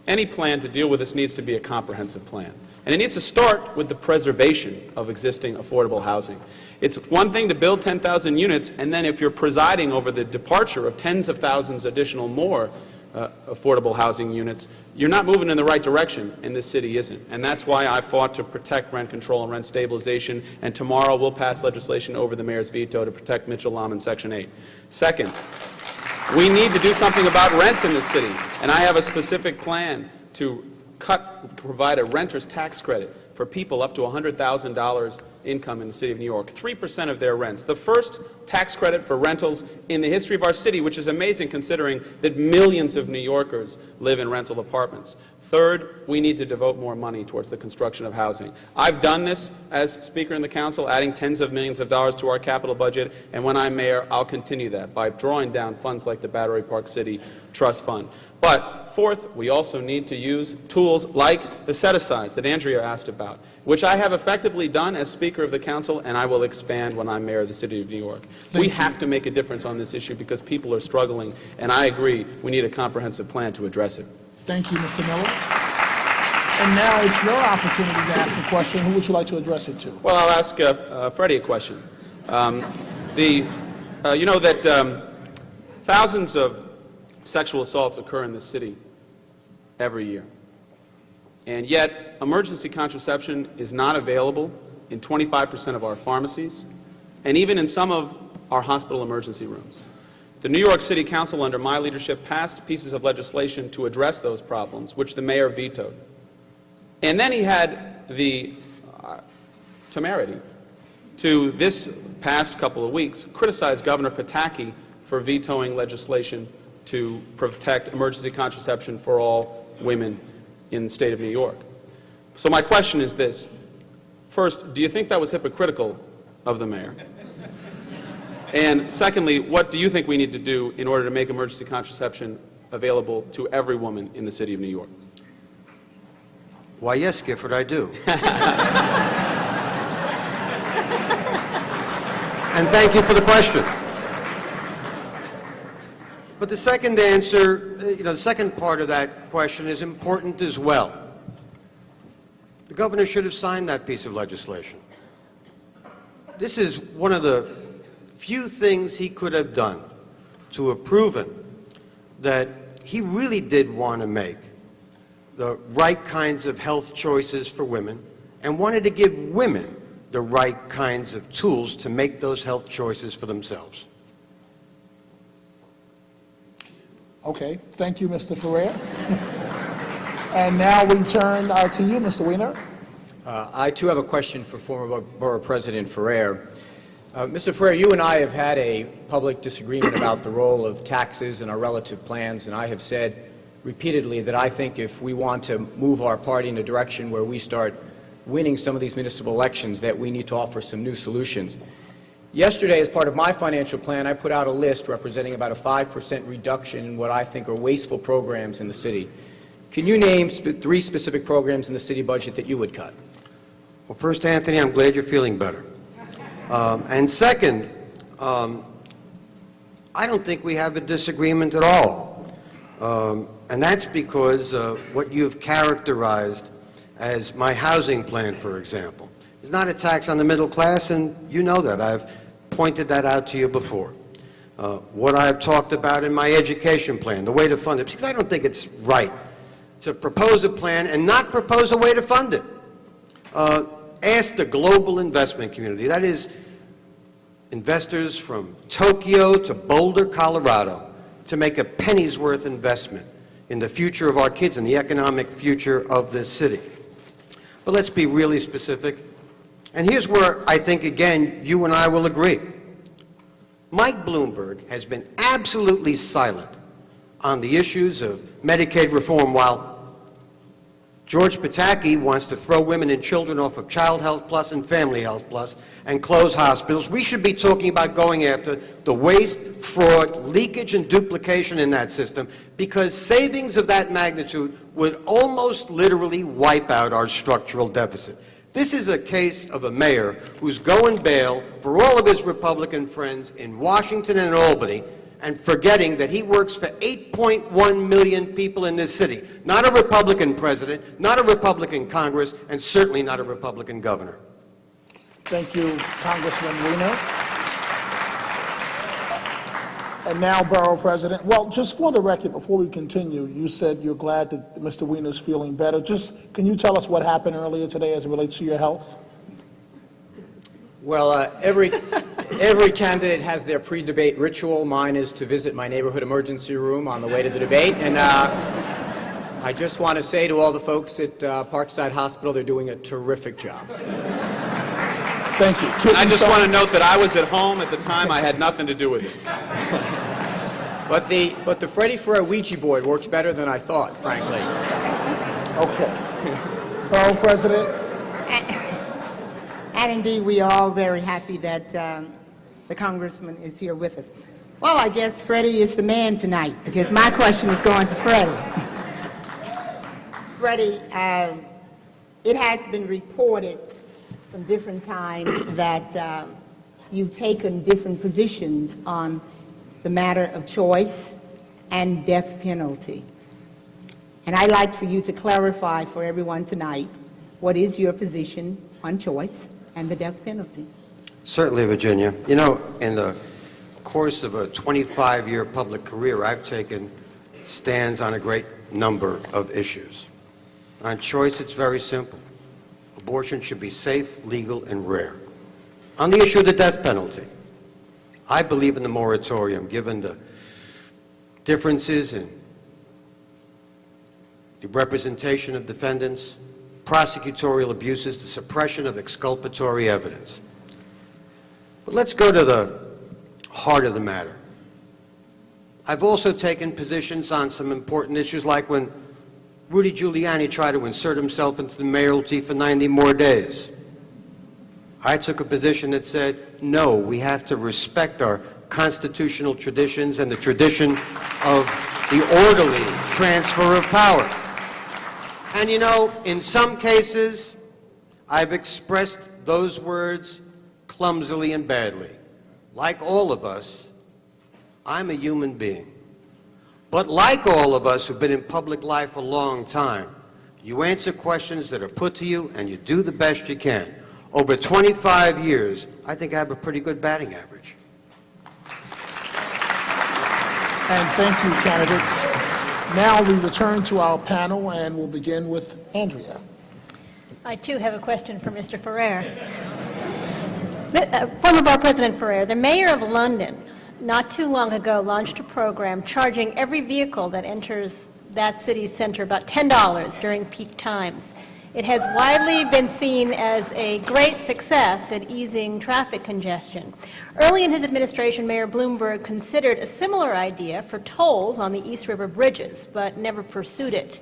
Any plan to deal with this needs to be a comprehensive plan. And it needs to start with the preservation of existing affordable housing. It's one thing to build 10,000 units, and then if you're presiding over the departure of tens of thousands additional more, affordable housing units. You're not moving in the right direction, and this city isn't. And that's why I fought to protect rent control and rent stabilization, and tomorrow we'll pass legislation over the mayor's veto to protect Mitchell-Lom in Section 8. Second, we need to do something about rents in this city, and I have a specific plan to provide a renter's tax credit for people up to $100,000 income in the city of New York, 3% of their rents. The first tax credit for rentals in the history of our city, which is amazing considering that millions of New Yorkers live in rental apartments. Third, we need to devote more money towards the construction of housing. I've done this as Speaker in the Council, adding tens of millions of dollars to our capital budget, and when I'm mayor, I'll continue that by drawing down funds like the Battery Park City Trust Fund. But fourth, we also need to use tools like the set-asides that Andrea asked about, which I have effectively done as Speaker of the Council, and I will expand when I'm mayor of the city of New York. We have to make a difference on this issue because people are struggling, and I agree we need a comprehensive plan to address it. Thank you, Mr. Miller. And now it's your opportunity to ask a question. Who would you like to address it to? Well, I'll ask Freddie a question. You know that thousands of sexual assaults occur in this city every year. And yet, emergency contraception is not available in 25% of our pharmacies and even in some of our hospital emergency rooms. The New York City Council, under my leadership, passed pieces of legislation to address those problems, which the mayor vetoed. And then he had the temerity to, this past couple of weeks, criticize Governor Pataki for vetoing legislation to protect emergency contraception for all women in the state of New York. So my question is this. First, do you think that was hypocritical of the mayor? And secondly, what do you think we need to do in order to make emergency contraception available to every woman in the city of New York? Why, yes, Gifford, I do. And thank you for the question. But the second answer, the second part of that question is important as well. The governor should have signed that piece of legislation. This is one of the few things he could have done to have proven that he really did want to make the right kinds of health choices for women and wanted to give women the right kinds of tools to make those health choices for themselves. Okay, thank you, Mr. Ferrer. And now we turn to you, Mr. Weiner. I, too, have a question for former Borough President Ferrer. Mr. Ferrer, you and I have had a public disagreement about the role of taxes in our relative plans, and I have said repeatedly that I think if we want to move our party in a direction where we start winning some of these municipal elections, that we need to offer some new solutions. Yesterday, as part of my financial plan, I put out a list representing about a 5% reduction in what I think are wasteful programs in the city. Can you name three specific programs in the city budget that you would cut? Well, first, Anthony, I'm glad you're feeling better. And second, I don't think we have a disagreement at all. And that's because what you've characterized as my housing plan, for example, is not a tax on the middle class, and you know that. I've pointed that out to you before. What I've talked about in my education plan, the way to fund it, because I don't think it's right to propose a plan and not propose a way to fund it. Ask the global investment community, that is, investors from Tokyo to Boulder, Colorado, to make a penny's worth investment in the future of our kids and the economic future of this city. But let's be really specific. And here's where I think, again, you and I will agree. Mike Bloomberg has been absolutely silent on the issues of Medicaid reform, while George Pataki wants to throw women and children off of Child Health Plus and Family Health Plus and close hospitals. We should be talking about going after the waste, fraud, leakage, and duplication in that system, because savings of that magnitude would almost literally wipe out our structural deficit. This is a case of a mayor who's going bail for all of his Republican friends in Washington and Albany and forgetting that he works for 8.1 million people in this city. Not a Republican president, not a Republican Congress, and certainly not a Republican governor. Thank you, Congressman Weiner. And now, Borough President, well, just for the record, before we continue, you said you're glad that Mr. Wiener's feeling better. Just, can you tell us what happened earlier today as it relates to your health? Well, every candidate has their pre-debate ritual. Mine is to visit my neighborhood emergency room on the way to the debate. And I just want to say to all the folks at Parkside Hospital, they're doing a terrific job. Thank you. I just want to note that I was at home at the time. I had nothing to do with it. But the Freddie Ferrer Ouija board works better than I thought, frankly. Okay. Borough President? And indeed, we are all very happy that the congressman is here with us. Well, I guess Freddie is the man tonight, because my question is going to Freddie. Freddie, it has been reported from different times that you've taken different positions on the matter of choice and death penalty. And I'd like for you to clarify for everyone tonight, what is your position on choice and the death penalty? Certainly, Virginia. You know, in the course of a 25-year public career, I've taken stands on a great number of issues. On choice, it's very simple. Abortion should be safe, legal, and rare. On the issue of the death penalty, I believe in the moratorium, given the differences in the representation of defendants, prosecutorial abuses, the suppression of exculpatory evidence. But let's go to the heart of the matter. I've also taken positions on some important issues, like when Rudy Giuliani tried to insert himself into the mayoralty for 90 more days. I took a position that said, no, we have to respect our constitutional traditions and the tradition of the orderly transfer of power. And you know, in some cases, I've expressed those words clumsily and badly. Like all of us, I'm a human being. But like all of us who've been in public life a long time, you answer questions that are put to you and you do the best you can. Over 25 years, I think I have a pretty good batting average. And thank you, candidates. Now we return to our panel, and we'll begin with Andrea. I, too, have a question for Mr. Ferrer. Former Borough President Ferrer, the mayor of London, not too long ago, launched a program charging every vehicle that enters that city's center about $10 during peak times. It has widely been seen as a great success at easing traffic congestion. Early in his administration, Mayor Bloomberg considered a similar idea for tolls on the East River bridges, but never pursued it.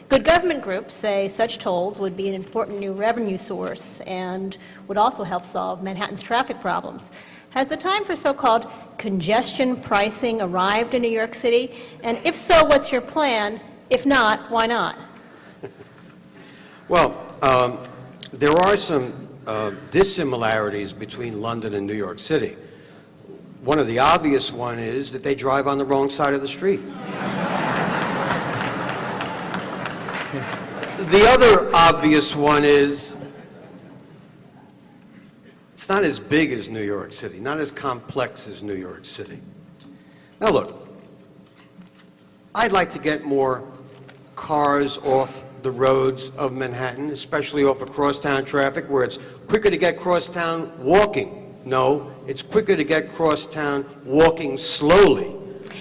Good government groups say such tolls would be an important new revenue source and would also help solve Manhattan's traffic problems. Has the time for so-called congestion pricing arrived in New York City? And if so, what's your plan? If not, why not? Well, there are some dissimilarities between London and New York City. One of the obvious one is that they drive on the wrong side of the street. The other obvious one is it's not as big as New York City, not as complex as New York City. Now look, I'd like to get more cars off the roads of Manhattan, especially off of crosstown traffic, where it's quicker to get crosstown walking. No, it's quicker to get crosstown walking slowly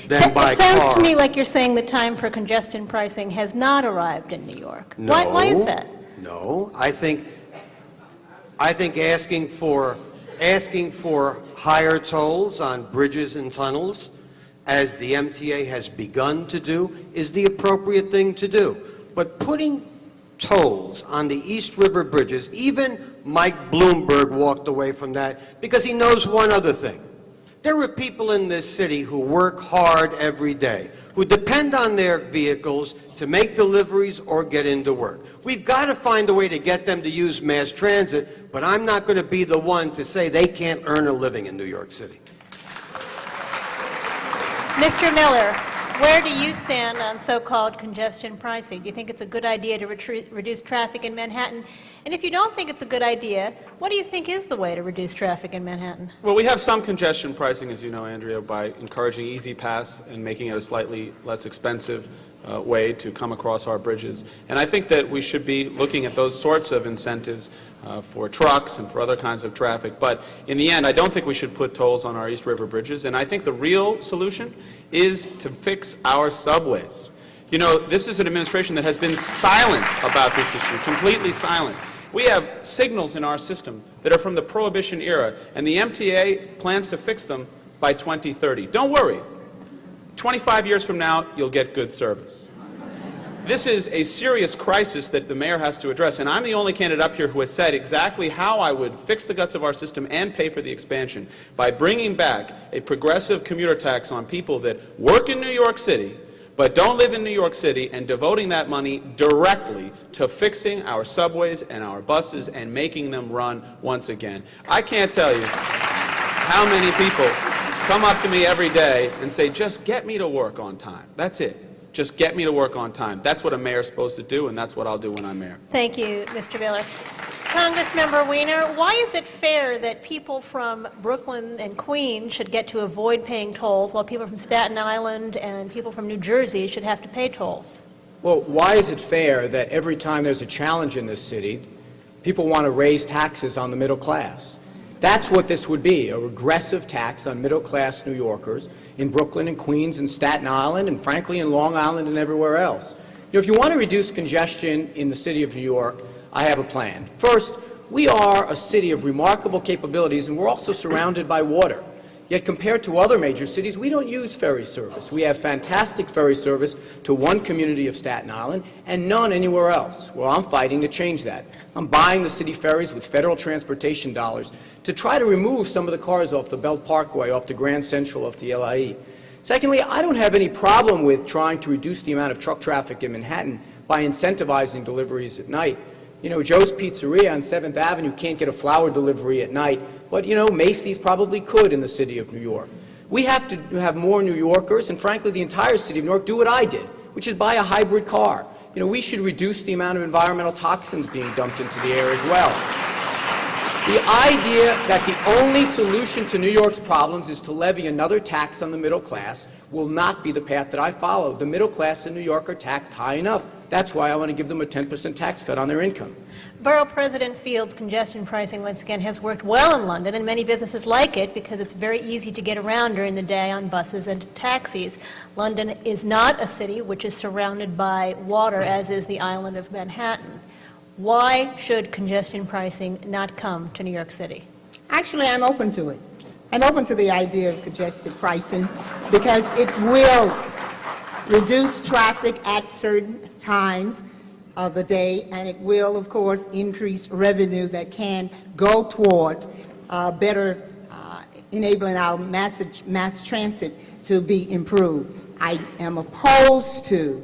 than by car. It sounds to me like you're saying the time for congestion pricing has not arrived in New York. No, why is that? No, I think asking for higher tolls on bridges and tunnels, as the MTA has begun to do, is the appropriate thing to do. But putting tolls on the East River bridges, even Mike Bloomberg walked away from that because he knows one other thing. There are people in this city who work hard every day, who depend on their vehicles to make deliveries or get into work. We've got to find a way to get them to use mass transit, but I'm not going to be the one to say they can't earn a living in New York City. Mr. Miller, where do you stand on so-called congestion pricing? Do you think it's a good idea to reduce traffic in Manhattan? And if you don't think it's a good idea, what do you think is the way to reduce traffic in Manhattan? Well, we have some congestion pricing, as you know, Andrea, by encouraging Easy Pass and making it a slightly less expensive way to come across our bridges. And I think that we should be looking at those sorts of incentives for trucks and for other kinds of traffic. But in the end, I don't think we should put tolls on our East River bridges. And I think the real solution is to fix our subways. You know, this is an administration that has been silent about this issue, completely silent. We have signals in our system that are from the Prohibition era, and the MTA plans to fix them by 2030. Don't worry. 25 years from now, you'll get good service. This is a serious crisis that the mayor has to address, and I'm the only candidate up here who has said exactly how I would fix the guts of our system and pay for the expansion by bringing back a progressive commuter tax on people that work in New York City but don't live in New York City, and devoting that money directly to fixing our subways and our buses and making them run once again. I can't tell you how many people come up to me every day and say, just get me to work on time. That's it. Just get me to work on time. That's what a mayor's supposed to do, and that's what I'll do when I'm mayor. Thank you, Mr. Miller. Congressmember Wiener, why is it fair that people from Brooklyn and Queens should get to avoid paying tolls while people from Staten Island and people from New Jersey should have to pay tolls? Well, why is it fair that every time there's a challenge in this city, people want to raise taxes on the middle class? That's what this would be, a regressive tax on middle-class New Yorkers in Brooklyn and Queens and Staten Island and, frankly, in Long Island and everywhere else. You know, if you want to reduce congestion in the city of New York, I have a plan. First, we are a city of remarkable capabilities, and we're also surrounded by water. Yet compared to other major cities, we don't use ferry service. We have fantastic ferry service to one community of Staten Island and none anywhere else. Well, I'm fighting to change that. I'm buying the city ferries with federal transportation dollars to try to remove some of the cars off the Belt Parkway, off the Grand Central, off the LIE. Secondly, I don't have any problem with trying to reduce the amount of truck traffic in Manhattan by incentivizing deliveries at night. You know, Joe's Pizzeria on 7th Avenue can't get a flower delivery at night, but, you know, Macy's probably could in the city of New York. We have to have more New Yorkers, and frankly, the entire city of New York, do what I did, which is buy a hybrid car. You know, we should reduce the amount of environmental toxins being dumped into the air as well. The idea that the only solution to New York's problems is to levy another tax on the middle class will not be the path that I follow. The middle class in New York are taxed high enough. That's why I want to give them a 10% tax cut on their income. Borough President Fields' congestion pricing, once again, has worked well in London, and many businesses like it because it's very easy to get around during the day on buses and taxis. London is not a city which is surrounded by water, as is the island of Manhattan. Why should congestion pricing not come to New York City? Actually, I'm open to it. I'm open to the idea of congestion pricing because it will reduce traffic at certain times of the day, and it will, of course, increase revenue that can go towards better enabling our mass transit to be improved. I am opposed to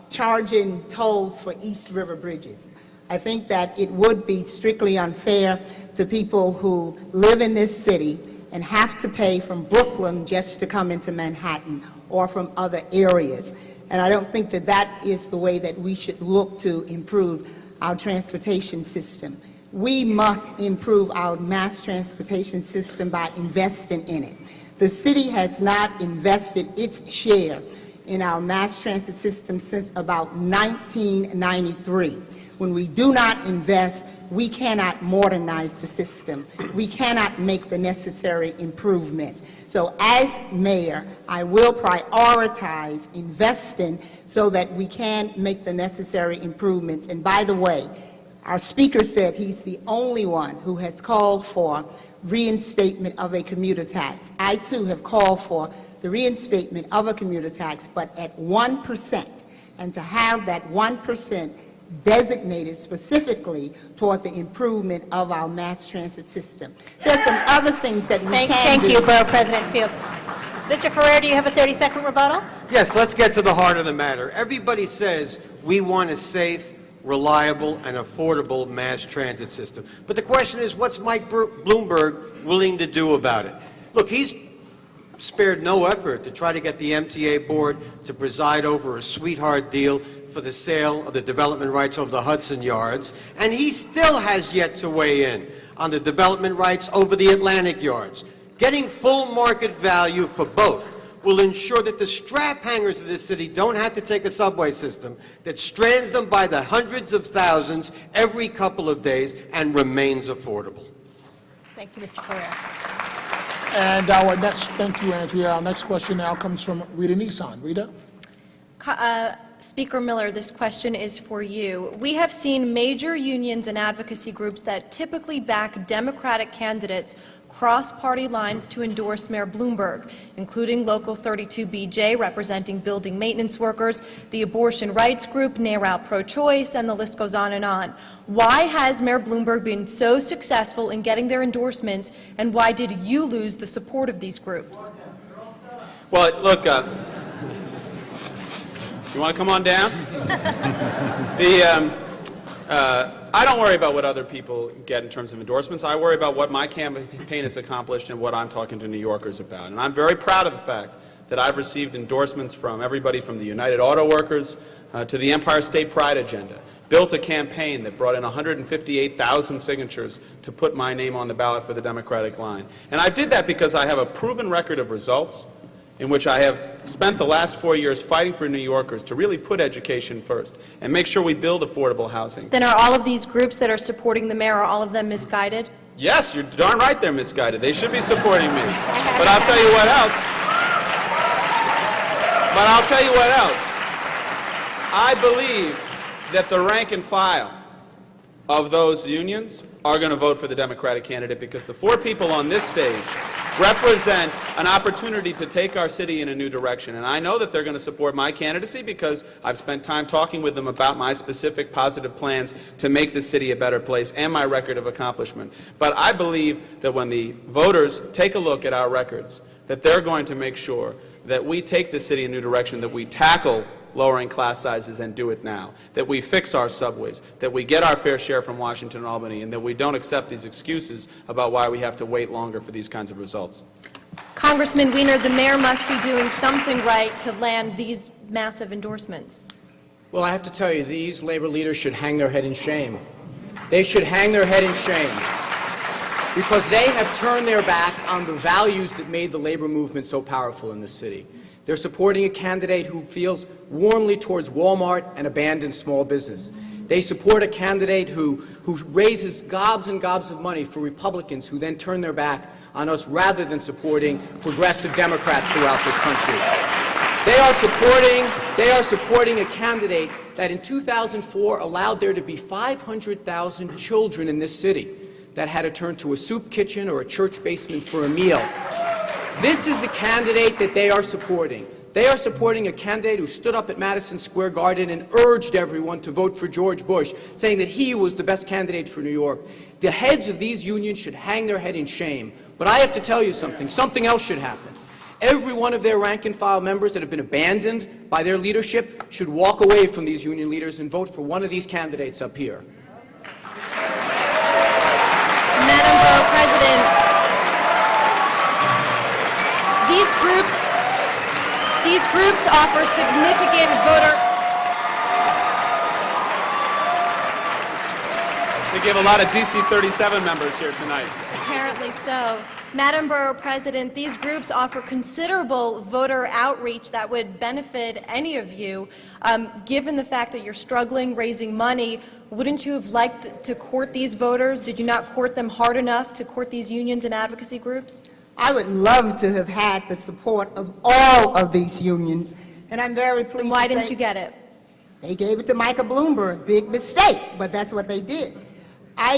charging tolls for East River bridges. I think that it would be strictly unfair to people who live in this city and have to pay from Brooklyn just to come into Manhattan or from other areas. And I don't think that that is the way that we should look to improve our transportation system. We must improve our mass transportation system by investing in it. The city has not invested its share in our mass transit system since about 1993. When we do not invest, we cannot modernize the system. We cannot make the necessary improvements. So as mayor, I will prioritize investing so that we can make the necessary improvements. And by the way, our speaker said he's the only one who has called for reinstatement of a commuter tax. I too have called for the reinstatement of a commuter tax, but at 1%, and to have that 1% designated specifically toward the improvement of our mass transit system. There's some other things that we can do. Thank you, Borough President Fields. Mr. Ferrer, do you have a 30-second rebuttal? Yes, let's get to the heart of the matter. Everybody says we want a safe, reliable, and affordable mass transit system. But the question is, what's Mike Bloomberg willing to do about it? Look, he's spared no effort to try to get the MTA board to preside over a sweetheart deal for the sale of the development rights over the Hudson Yards, and he still has yet to weigh in on the development rights over the Atlantic Yards. Getting full market value for both will ensure that the strap hangers of this city don't have to take a subway system that strands them by the hundreds of thousands every couple of days and remains affordable. Thank you, Mr. Clare. And thank you, Andrea. Our next question now comes from Rita Nissan. Rita? Speaker Miller, this question is for you. We have seen major unions and advocacy groups that typically back Democratic candidates cross party lines to endorse Mayor Bloomberg, including Local 32BJ representing building maintenance workers, the abortion rights group, Mayoral Pro-Choice, and the list goes on and on. Why has Mayor Bloomberg been so successful in getting their endorsements, and why did you lose the support of these groups? Well, look, you want to come on down? I don't worry about what other people get in terms of endorsements. I worry about what my campaign has accomplished and what I'm talking to New Yorkers about. And I'm very proud of the fact that I've received endorsements from everybody from the United Auto Workers to the Empire State Pride Agenda, built a campaign that brought in 158,000 signatures to put my name on the ballot for the Democratic line. And I did that because I have a proven record of results in which I have spent the last 4 years fighting for New Yorkers to really put education first and make sure we build affordable housing. Then are all of these groups that are supporting the mayor, are all of them misguided? Yes, you're darn right they're misguided. They should be supporting me. But I'll tell you what else. I believe that the rank and file of those unions are going to vote for the Democratic candidate because the 4 people on this stage represent an opportunity to take our city in a new direction. And I know that they're going to support my candidacy because I've spent time talking with them about my specific positive plans to make the city a better place and my record of accomplishment. But I believe that when the voters take a look at our records, that they're going to make sure that we take the city in a new direction, that we tackle lowering class sizes and do it now, that we fix our subways, that we get our fair share from Washington and Albany, and that we don't accept these excuses about why we have to wait longer for these kinds of results. Congressman Wiener, the mayor must be doing something right to land these massive endorsements. Well, I have to tell you, these labor leaders should hang their head in shame. They should hang their head in shame because they have turned their back on the values that made the labor movement so powerful in this city. They're supporting a candidate who feels warmly towards Walmart and abandoned small business. They support a candidate who raises gobs and gobs of money for Republicans who then turn their back on us rather than supporting progressive Democrats throughout this country. They are supporting a candidate that in 2004 allowed there to be 500,000 children in this city that had to turn to a soup kitchen or a church basement for a meal. This is the candidate that they are supporting. They are supporting a candidate who stood up at Madison Square Garden and urged everyone to vote for George Bush, saying that he was the best candidate for New York. The heads of these unions should hang their head in shame. But I have to tell you something else should happen. Every one of their rank-and-file members that have been abandoned by their leadership should walk away from these union leaders and vote for one of these candidates up here. Madam Borough President, these groups offer significant voter... We have a lot of DC 37 members here tonight. Apparently so. Madam Borough President, these groups offer considerable voter outreach that would benefit any of you. Given the fact that you're struggling raising money, wouldn't you have liked to court these voters? Did you not court them hard enough to court these unions and advocacy groups? I would love to have had the support of all of these unions, and I'm very pleased Then why to say didn't you get it? they gave it to Michael Bloomberg. Big mistake, but that's what they did. I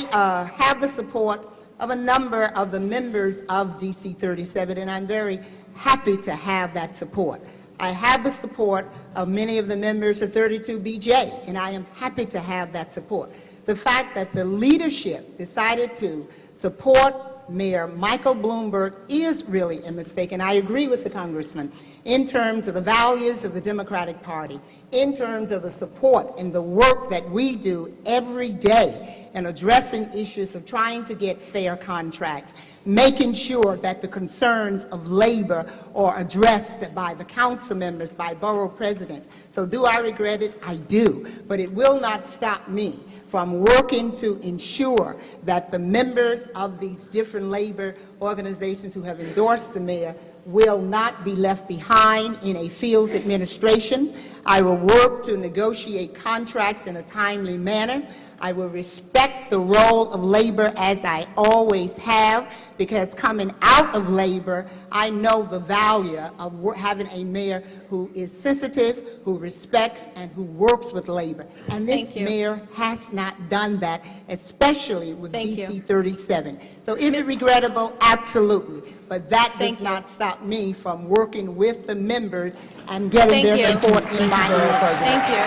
have the support of a number of the members of DC 37, and I'm very happy to have that support. I have the support of many of the members of 32BJ, and I am happy to have that support. The fact that the leadership decided to support Mayor Michael Bloomberg is really a mistake, and I agree with the Congressman in terms of the values of the Democratic Party, in terms of the support and the work that we do every day. and addressing issues of trying to get fair contracts, making sure that the concerns of labor are addressed by the council members, by borough presidents. So do I regret it? I do. But it will not stop me from working to ensure that the members of these different labor organizations who have endorsed the mayor will not be left behind in a fields administration. I will work to negotiate contracts in a timely manner. I will respect the role of labor as I always have, because coming out of labor, I know the value of having a mayor who is sensitive, who respects, and who works with labor. And this mayor has not done that, especially with DC 37. So is it regrettable? Absolutely. But that does not stop me from working with the members and getting their support in my area. Thank you.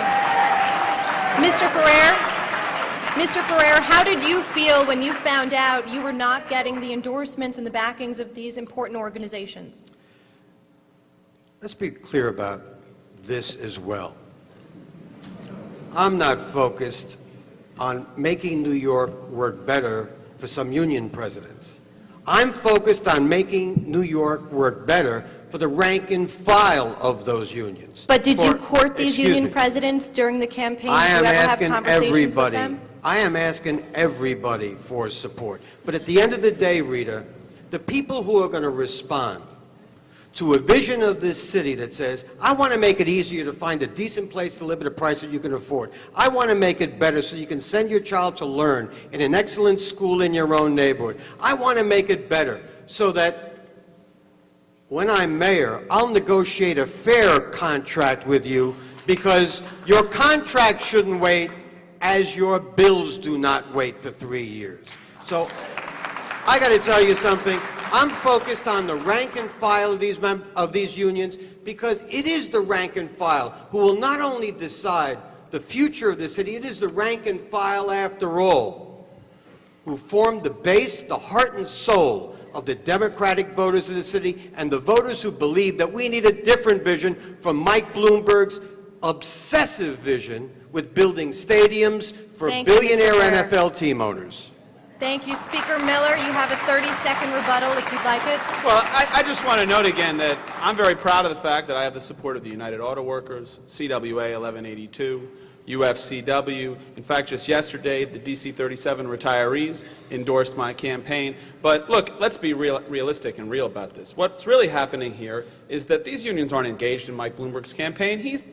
Mr. Ferrer? Mr. Ferrer, how did you feel when you found out you were not getting the endorsements and the backings of these important organizations? Let's be clear about this as well. I'm not focused on making New York work better for some union presidents. I'm focused on making New York work better for the rank and file of those unions. But did you court these union presidents during the campaign? I am Did you ever have asking conversations with them? everybody. I am asking everybody for support. But at the end of the day, Rita, the people who are going to respond to a vision of this city that says, I want to make it easier to find a decent place to live at a price that you can afford. I want to make it better so you can send your child to learn in an excellent school in your own neighborhood. I want to make it better so that when I'm mayor, I'll negotiate a fair contract with you, because your contract shouldn't wait as your bills do not wait for 3 years. So I got to tell you something. I'm focused on the rank and file of these unions, because it is the rank and file who will not only decide the future of the city, it is the rank and file, after all, who form the base, the heart and soul of the Democratic voters of the city, and the voters who believe that we need a different vision from Mike Bloomberg's obsessive vision with building stadiums for billionaire NFL team owners. Thank you. Speaker Miller, you have a 30-second rebuttal if you'd like it. Well, I just want to note again that I'm very proud of the fact that I have the support of the United Auto Workers, CWA 1182, UFCW. In fact, just yesterday, the DC 37 retirees endorsed my campaign. But look, let's be realistic and real about this. What's really happening here is that these unions aren't engaged in Mike Bloomberg's campaign. He's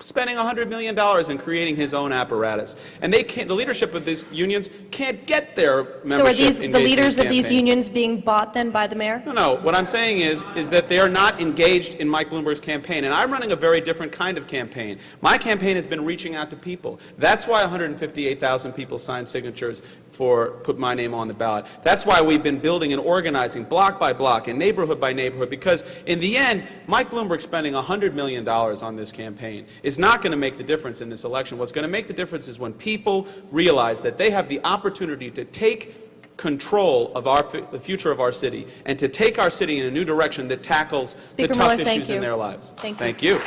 spending $100 million in creating his own apparatus. And they can't, the leadership of these unions can't get their membership. So are these the leaders of these campaigns. Unions being bought then by the mayor? No. What I'm saying is that they are not engaged in Mike Bloomberg's campaign. And I'm running a very different kind of campaign. My campaign has been reaching out to people. That's why 158,000 people signed signatures for put my name on the ballot. That's why we've been building and organizing block by block and neighborhood by neighborhood, because in the end, Mike Bloomberg spending $100 million on this campaign is not going to make the difference in this election. What's going to make the difference is when people realize that they have the opportunity to take control of the future of our city and to take our city in a new direction that tackles the tough issues in their lives. Thank you.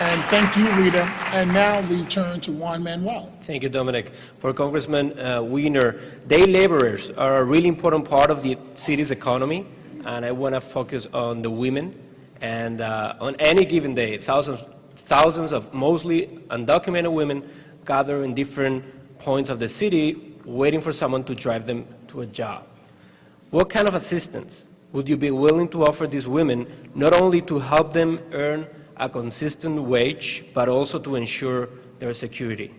And thank you, Rita. And now we turn to Juan Manuel. Thank you, Dominic. For Congressman Wiener, day laborers are a really important part of the city's economy, and I want to focus on the women. And on any given day, thousands of mostly undocumented women gather in different points of the city waiting for someone to drive them to a job. What kind of assistance would you be willing to offer these women, not only to help them earn a consistent wage, but also to ensure their security?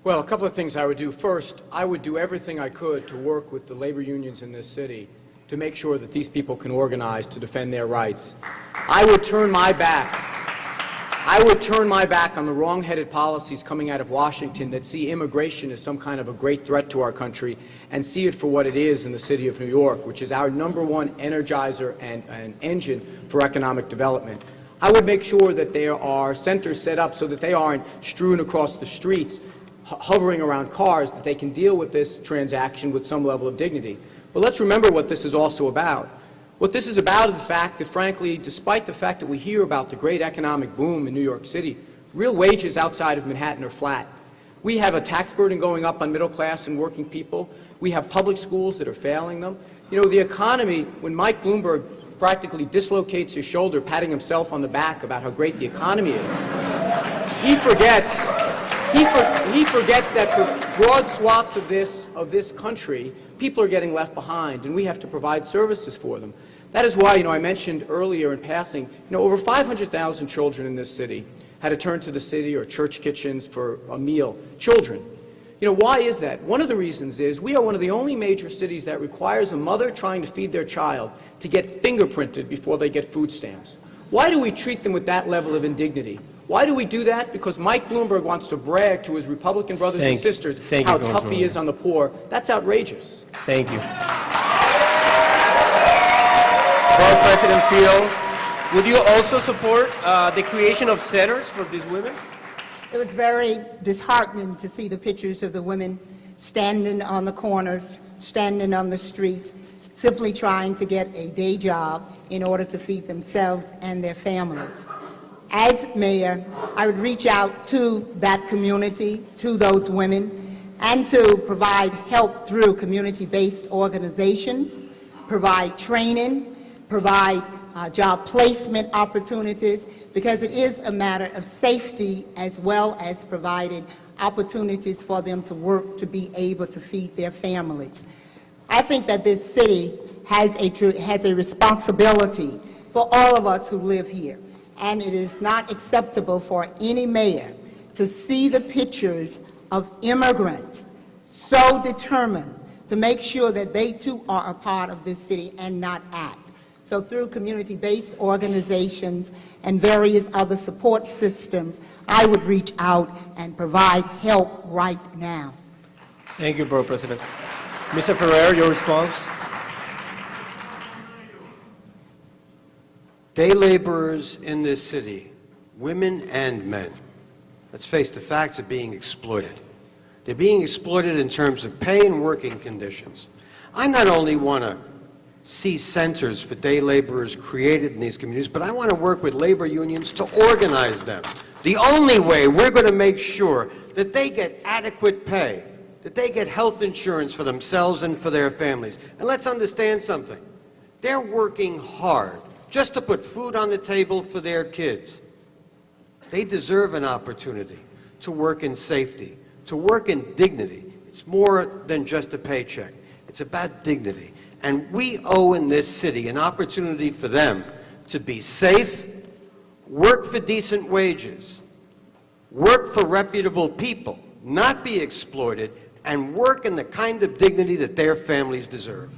Well, a couple of things I would do. First, I would do everything I could to work with the labor unions in this city to make sure that these people can organize to defend their rights. I would turn my back on the wrong-headed policies coming out of Washington that see immigration as some kind of a great threat to our country and see it for what it is in the city of New York, which is our #1 energizer and engine for economic development. I would make sure that there are centers set up so that they aren't strewn across the streets, hovering around cars, that they can deal with this transaction with some level of dignity. But let's remember what this is also about. What this is about is the fact that, frankly, despite the fact that we hear about the great economic boom in New York City, real wages outside of Manhattan are flat. We have a tax burden going up on middle class and working people. We have public schools that are failing them. You know, the economy, when Mike Bloomberg practically dislocates his shoulder, patting himself on the back about how great the economy is, he forgets that for broad swaths of this country, people are getting left behind, and we have to provide services for them. That is why, I mentioned earlier in passing, over 500,000 children in this city had to turn to the city or church kitchens for a meal. Children. Why is that? One of the reasons is we are one of the only major cities that requires a mother trying to feed their child to get fingerprinted before they get food stamps. Why do we treat them with that level of indignity? Why do we do that? Because Mike Bloomberg wants to brag to his Republican brothers and sisters how tough he is on the poor. That's outrageous. Thank you. Borough President Fields, would you also support the creation of centers for these women? It was very disheartening to see the pictures of the women standing on the corners, standing on the streets, simply trying to get a day job in order to feed themselves and their families. As mayor, I would reach out to that community, to those women, and to provide help through community-based organizations, provide training, provide job placement opportunities, because it is a matter of safety as well as providing opportunities for them to work to be able to feed their families. I think that this city has a responsibility for all of us who live here, and it is not acceptable for any mayor to see the pictures of immigrants so determined to make sure that they too are a part of this city and not act. So through community-based organizations and various other support systems, I would reach out and provide help right now. Thank you, Borough President. Mr. Ferrer, your response? Day laborers in this city, women and men, let's face the facts, are being exploited. They're being exploited in terms of pay and working conditions. I not only want to see centers for day laborers created in these communities, but I want to work with labor unions to organize them. The only way we're going to make sure that they get adequate pay, that they get health insurance for themselves and for their families. And let's understand something. They're working hard just to put food on the table for their kids. They deserve an opportunity to work in safety, to work in dignity. It's more than just a paycheck. It's about dignity. And we owe in this city an opportunity for them to be safe, work for decent wages, work for reputable people, not be exploited, and work in the kind of dignity that their families deserve.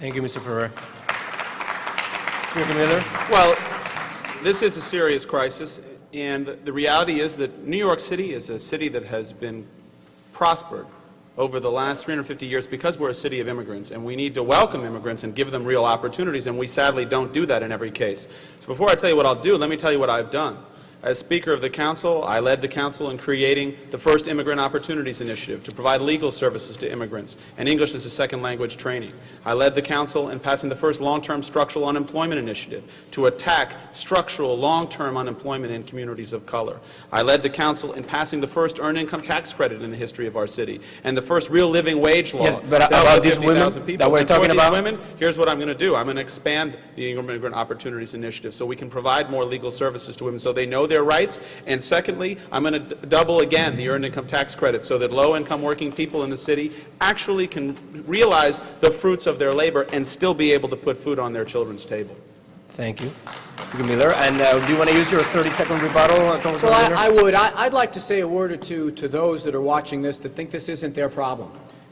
Thank you, Mr. Ferrer. Speaker Miller. Well, this is a serious crisis, and the reality is that New York City is a city that has been prospered over the last 350 years because we're a city of immigrants, and we need to welcome immigrants and give them real opportunities, and we sadly don't do that in every case. So before I tell you what I'll do, let me tell you what I've done. As Speaker of the Council, I led the Council in creating the first Immigrant Opportunities Initiative to provide legal services to immigrants and English as a second language training. I led the Council in passing the first long-term structural unemployment initiative to attack structural long-term unemployment in communities of color. I led the Council in passing the first earned income tax credit in the history of our city and the first real living wage law. Yes, but about these women that we're talking about? Women, here's what I'm going to do. I'm going to expand the Immigrant Opportunities Initiative so we can provide more legal services to women so they know their rights. And secondly, I'm going to double again the earned income tax credit so that low-income working people in the city actually can realize the fruits of their labor and still be able to put food on their children's table. Thank you. Speaker Miller. And do you want to use your 30-second rebuttal, Congressman Well, Miller? I would. I'd like to say a word or two to those that are watching this that think this isn't their problem.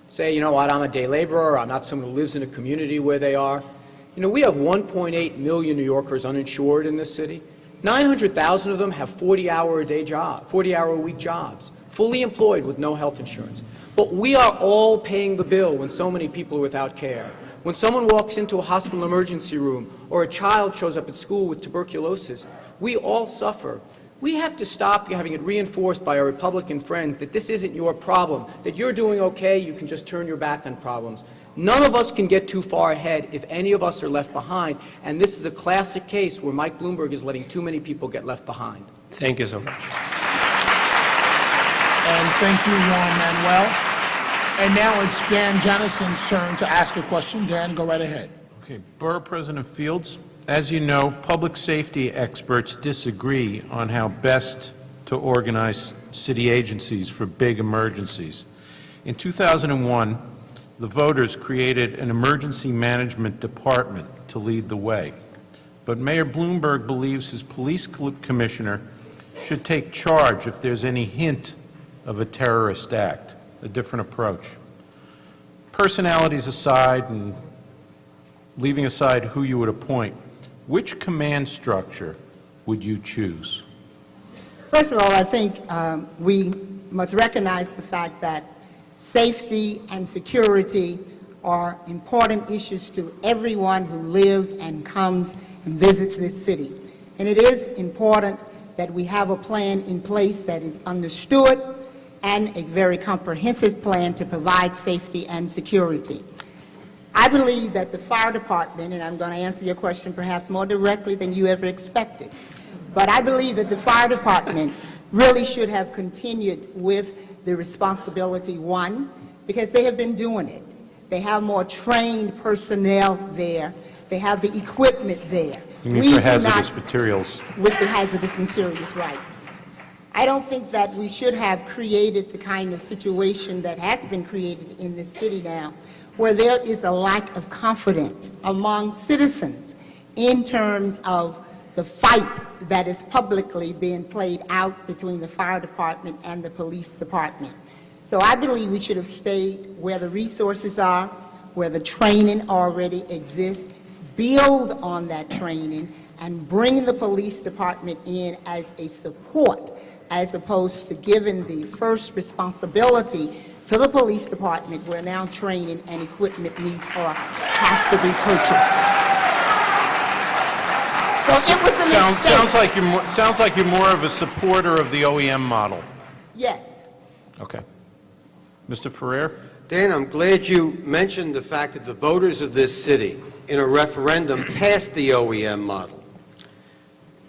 Say, you know what, I'm a day laborer, I'm not someone who lives in a community where they are. You know, we have 1.8 million New Yorkers uninsured in this city. 900,000 of them have 40-hour-a-week jobs, fully employed with no health insurance. But we are all paying the bill when so many people are without care. When someone walks into a hospital emergency room or a child shows up at school with tuberculosis, we all suffer. We have to stop having it reinforced by our Republican friends that this isn't your problem, that you're doing okay, you can just turn your back on problems. None of us can get too far ahead if any of us are left behind, and this is a classic case where Mike Bloomberg is letting too many people get left behind. Thank you so much. And thank you, Juan Manuel. And now it's Dan Jennison's turn to ask a question. Dan, go right ahead. Okay, Borough President Fields, as you know, public safety experts disagree on how best to organize city agencies for big emergencies. In 2001, the voters created an emergency management department to lead the way. But Mayor Bloomberg believes his police commissioner should take charge if there's any hint of a terrorist act, a different approach. Personalities aside, and leaving aside who you would appoint, which command structure would you choose? First of all, I think we must recognize the fact that safety and security are important issues to everyone who lives and comes and visits this city. And it is important that we have a plan in place that is understood and a very comprehensive plan to provide safety and security. I believe that the fire department, and I'm going to answer your question perhaps more directly than you ever expected, but I believe that the fire department really should have continued with the responsibility, one, because they have been doing it. They have more trained personnel there. They have the equipment there. You mean for hazardous materials? With the hazardous materials, right. I don't think that we should have created the kind of situation that has been created in this city now, where there is a lack of confidence among citizens in terms of the fight that is publicly being played out between the fire department and the police department. So I believe we should have stayed where the resources are, where the training already exists, build on that training, and bring the police department in as a support, as opposed to giving the first responsibility to the police department, where now training and equipment needs or have to be purchased. So it was a mistake. Sounds like you're more of a supporter of the OEM model. Yes. Okay. Mr. Ferrer? Dan, I'm glad you mentioned the fact that the voters of this city, in a referendum, passed the OEM model.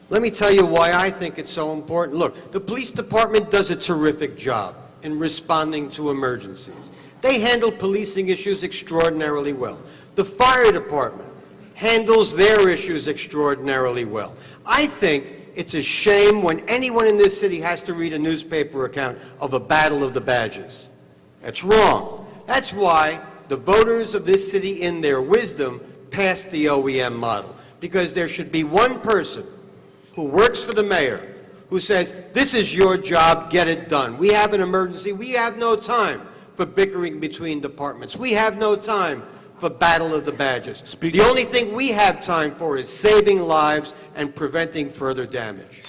Let me tell you why I think it's so important. Look, the police department does a terrific job in responding to emergencies. They handle policing issues extraordinarily well. The fire department handles their issues extraordinarily well. I think it's a shame when anyone in this city has to read a newspaper account of a battle of the badges. That's wrong. That's why the voters of this city, in their wisdom, passed the OEM model, because there should be one person who works for the mayor who says, this is your job, get it done. We have an emergency. We have no time for bickering between departments. We have no time for battle of the badges. The only thing we have time for is saving lives and preventing further damage.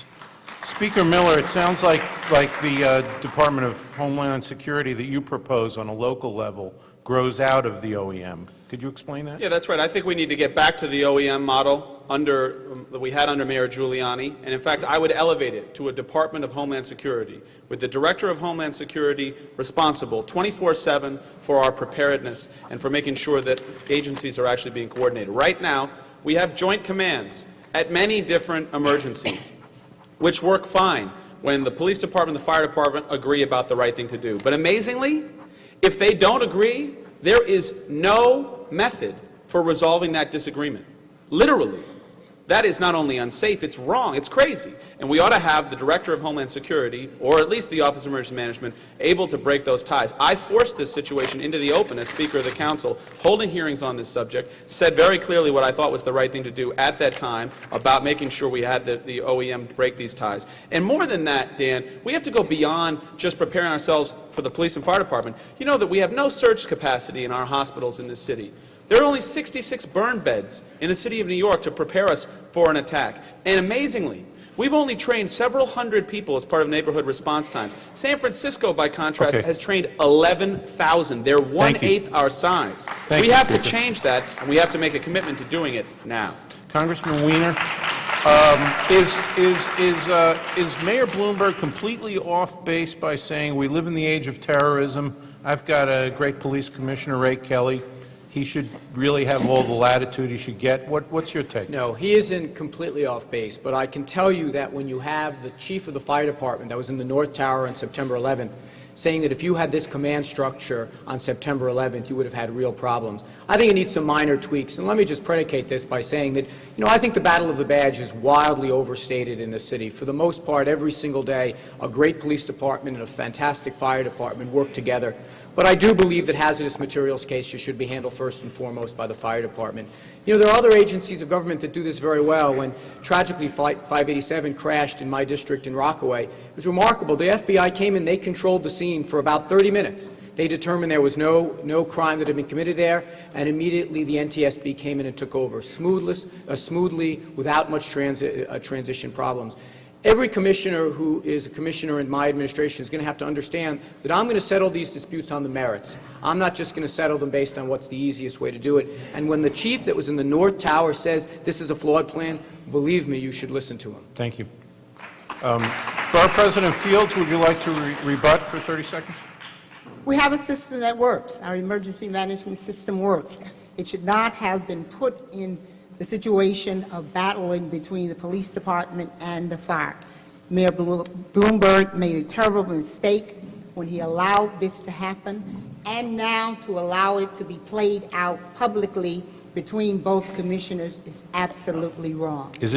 Speaker Miller, it sounds like the Department of Homeland Security that you propose on a local level grows out of the OEM. Could you explain that? Yeah, that's right. I think we need to get back to the OEM model that we had under Mayor Giuliani, and in fact, I would elevate it to a Department of Homeland Security, with the Director of Homeland Security responsible 24/7 for our preparedness and for making sure that agencies are actually being coordinated. Right now, we have joint commands at many different emergencies, which work fine when the police department and the fire department agree about the right thing to do. But amazingly, if they don't agree, there is no method for resolving that disagreement. Literally. That is not only unsafe, it's wrong, it's crazy. And we ought to have the Director of Homeland Security, or at least the Office of Emergency Management, able to break those ties. I forced this situation into the open as Speaker of the Council, holding hearings on this subject, said very clearly what I thought was the right thing to do at that time about making sure we had the OEM break these ties. And more than that, Dan, we have to go beyond just preparing ourselves for the police and fire department. You know that we have no surge capacity in our hospitals in this city. There are only 66 burn beds in the city of New York to prepare us for an attack. And amazingly, we've only trained several hundred people as part of neighborhood response times. San Francisco, by contrast, has trained 11,000. They're one-eighth our size. We have to change that, and we have to make a commitment to doing it now. Congressman Wiener, is Mayor Bloomberg completely off base by saying we live in the age of terrorism? I've got a great police commissioner, Ray Kelly. He should really have all the latitude he should get. What's your take? No, he isn't completely off base, but I can tell you that when you have the chief of the fire department that was in the North Tower on September 11th saying that if you had this command structure on September 11th, you would have had real problems. I think it needs some minor tweaks, and let me just predicate this by saying that, I think the Battle of the Badge is wildly overstated in the city. For the most part, every single day, a great police department and a fantastic fire department work together. But I do believe that hazardous materials cases should be handled first and foremost by the fire department. There are other agencies of government that do this very well. When, tragically, Flight 587 crashed in my district in Rockaway, it was remarkable. The FBI came in, they controlled the scene for about 30 minutes. They determined there was no crime that had been committed there, and immediately the NTSB came in and took over, smoothly, without much transition problems. Every commissioner who is a commissioner in my administration is going to have to understand that I'm going to settle these disputes on the merits. I'm not just going to settle them based on what's the easiest way to do it. And when the chief that was in the North Tower says this is a flawed plan, believe me, you should listen to him. Thank you. Borough President Fields, would you like to rebut for 30 seconds? We have a system that works. Our emergency management system works. It should not have been put in the situation of battling between the police department and the fire. Mayor Bloomberg made a terrible mistake when he allowed this to happen, and now to allow it to be played out publicly between both commissioners is absolutely wrong. Is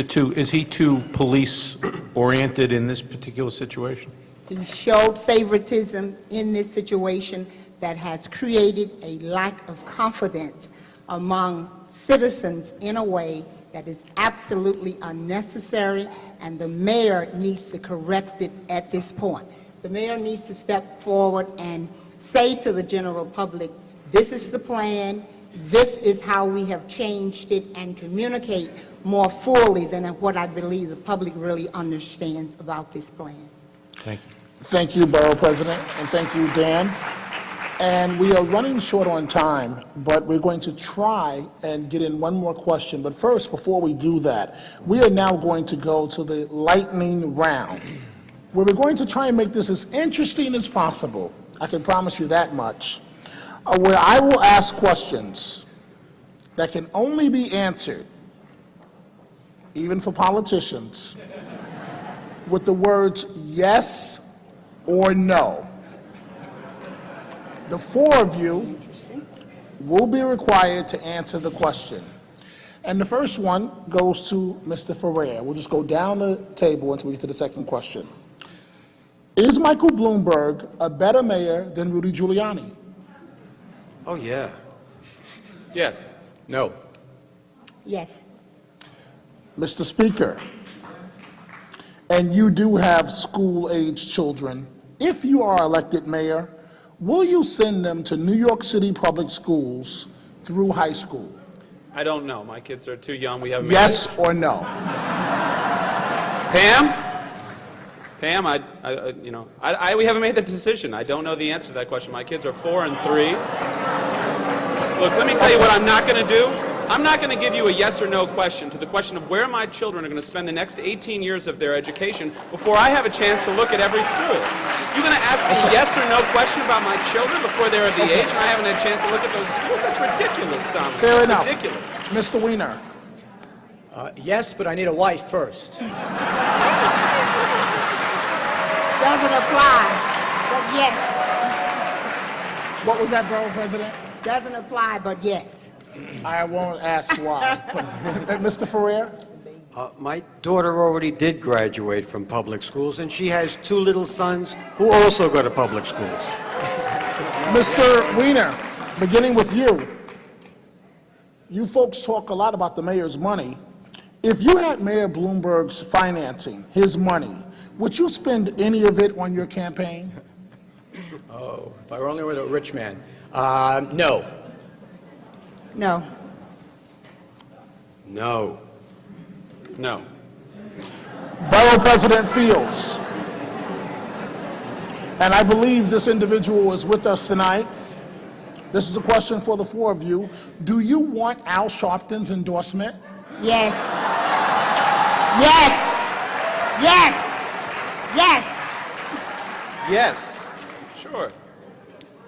he too police-oriented in this particular situation? He showed favoritism in this situation that has created a lack of confidence among citizens in a way that is absolutely unnecessary, and the mayor needs to correct it at this point. The mayor needs to step forward and say to the general public, this is the plan, this is how we have changed it, and communicate more fully than what I believe the public really understands about this plan. Thank you. Thank you, Borough President, and thank you, Dan. And we are running short on time, but we're going to try and get in one more question. But first, before we do that, we are now going to go to the lightning round, where we're going to try and make this as interesting as possible. I can promise you that much. Where I will ask questions that can only be answered, even for politicians, with the words yes or no. The four of you will be required to answer the question. And the first one goes to Mr. Ferrer. We'll just go down the table until we get to the second question. Is Michael Bloomberg a better mayor than Rudy Giuliani? Oh, yeah. Yes. No. Yes. Mr. Speaker, and you do have school-age children, if you are elected mayor, will you send them to New York City public schools through high school? I don't know. My kids are too young. We haven't. Yes or no? Pam, we haven't made that decision. I don't know the answer to that question. My kids are 4 and 3. Look, let me tell you what I'm not going to do. I'm not going to give you a yes or no question to the question of where my children are going to spend the next 18 years of their education before I have a chance to look at every school. You're going to ask me a yes or no question about my children before they're of the age and I haven't had a chance to look at those schools? That's ridiculous, Dominic. Fair enough. Ridiculous. Mr. Weiner. Yes, but I need a wife first. Doesn't apply, but yes. What was that, Borough President? Doesn't apply, but yes. I won't ask why. Mr. Ferrer? My daughter already did graduate from public schools, and she has 2 little sons who also go to public schools. Mr. Weiner, beginning with you. You folks talk a lot about the mayor's money. If you had Mayor Bloomberg's financing, his money, would you spend any of it on your campaign? Oh, if I were only with a rich man. No. No. No. No. Borough President Fields. And I believe this individual is with us tonight. This is a question for the 4 of you. Do you want Al Sharpton's endorsement? Yes. Yes. Yes. Yes. Yes. Sure.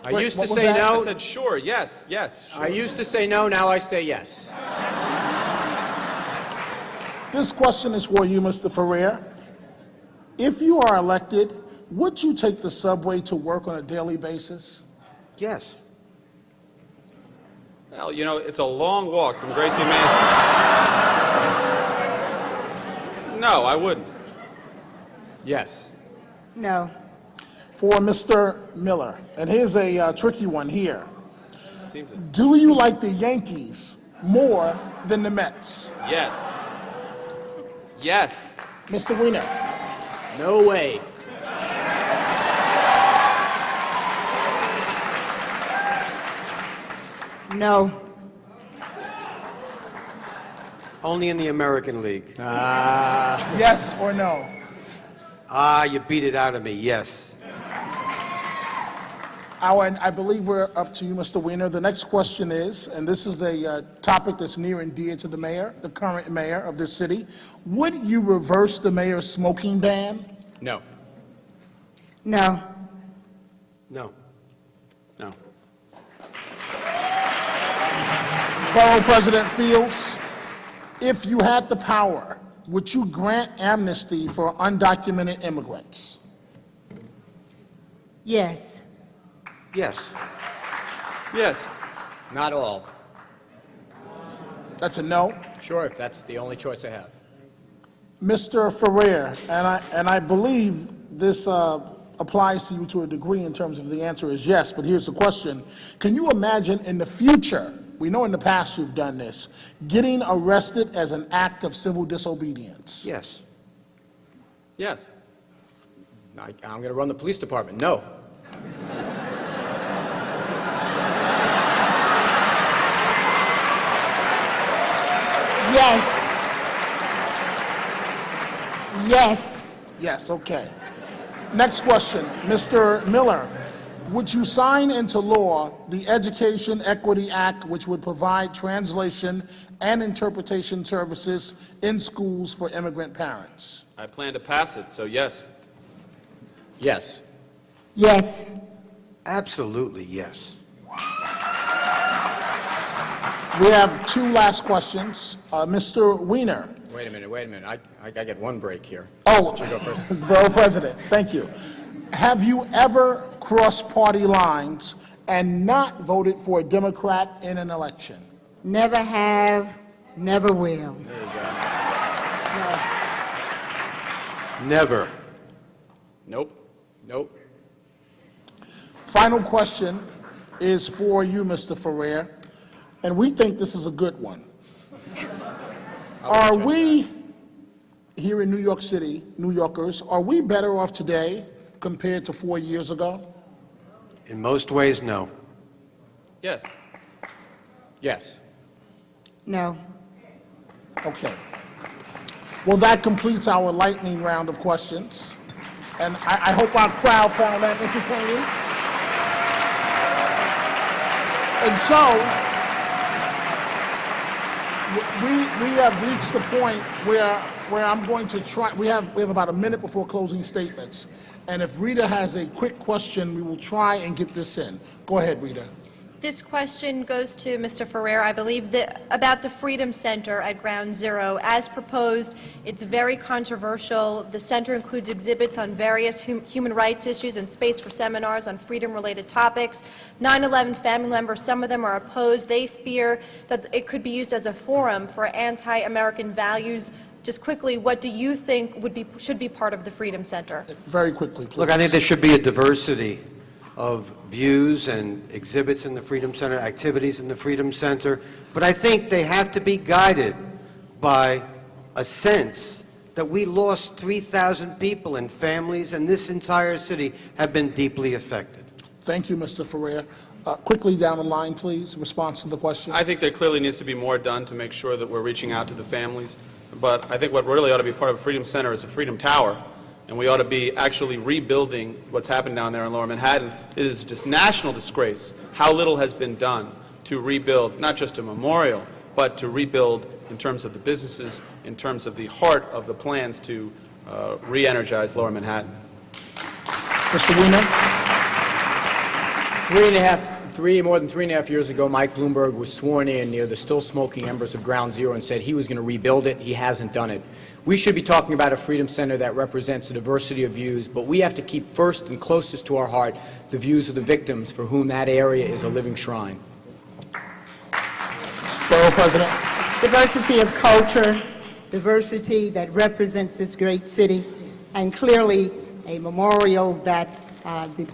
I Wait, used to what was say that? no. I said sure, yes, yes. Sure. I used to say no, now I say yes. This question is for you, Mr. Ferrer. If you are elected, would you take the subway to work on a daily basis? Yes. Well, you know, it's a long walk from Gracie Mansion. No, I wouldn't. Yes. No. For Mr. Miller, and here's a tricky one here. Seems Do you like the Yankees more than the Mets? yes. Yes. Mr. Weiner? No way. No. Only in the American League. Yes or no? You beat it out of me, yes. I believe we're up to you, Mr. Weiner. The next question is, and this is a topic that's near and dear to the mayor, the current mayor of this city. Would you reverse the mayor's smoking ban? No. No. No. No. Borough President Fields, if you had the power, would you grant amnesty for undocumented immigrants? Yes. Yes. Yes. Not all. That's a no. Sure, if that's the only choice I have. Mr. Ferrer, and I believe this applies to you to a degree in terms of the answer is yes, but here's the question. Can you imagine in the future, we know in the past you've done this, getting arrested as an act of civil disobedience? Yes. Yes. I'm going to run the police department. No. Yes. Yes. Yes, okay. Next question, Mr. Miller. Would you sign into law the Education Equity Act, which would provide translation and interpretation services in schools for immigrant parents? I plan to pass it, so yes. Yes. Yes. Absolutely, yes. We have two last questions. Mr. Weiner. Wait a minute. I get one break here. Oh, You go first. Borough President, thank you. Have you ever crossed party lines and not voted for a Democrat in an election? Never have, never will. There you go. Never. Nope. Nope. Final question is for you, Mr. Ferrer, and we think this is a good one. Are we, here in New York City, New Yorkers, are we better off today compared to 4 years ago? In most ways, no. Yes. Yes. No. Okay. Well, that completes our lightning round of questions, and I hope our crowd found that entertaining. And so, we have reached the point where I'm going to try, we have about a minute before closing statements. And if Rita has a quick question, we will try and get this in. Go ahead, Rita. This question goes to Mr. Ferrer, I believe, about the Freedom Center at Ground Zero. As proposed, it's very controversial. The center includes exhibits on various human rights issues and space for seminars on freedom-related topics. 9/11 family members, some of them are opposed. They fear that it could be used as a forum for anti-American values. Just quickly, what do you think should be part of the Freedom Center? Very quickly, please. Look, I think there should be a diversity of views and exhibits in the Freedom Center, activities in the Freedom Center, but I think they have to be guided by a sense that we lost 3,000 people and families, and this entire city have been deeply affected. Thank you, Mr. Ferrer. Quickly down the line, please, response to the question. I think there clearly needs to be more done to make sure that we're reaching out to the families. But I think what really ought to be part of Freedom Center is a Freedom Tower, and we ought to be actually rebuilding what's happened down there in Lower Manhattan. It is just national disgrace how little has been done to rebuild, not just a memorial, but to rebuild in terms of the businesses, in terms of the heart of the plans to re-energize Lower Manhattan. Mr. Weiner? more than 3.5 years ago, Mike Bloomberg was sworn in near the still smoking embers of Ground Zero and said he was going to rebuild it. He hasn't done it. We should be talking about a Freedom Center that represents a diversity of views, but we have to keep first and closest to our heart the views of the victims for whom that area is a living shrine. Borough President. Diversity of culture, diversity that represents this great city, and clearly a memorial that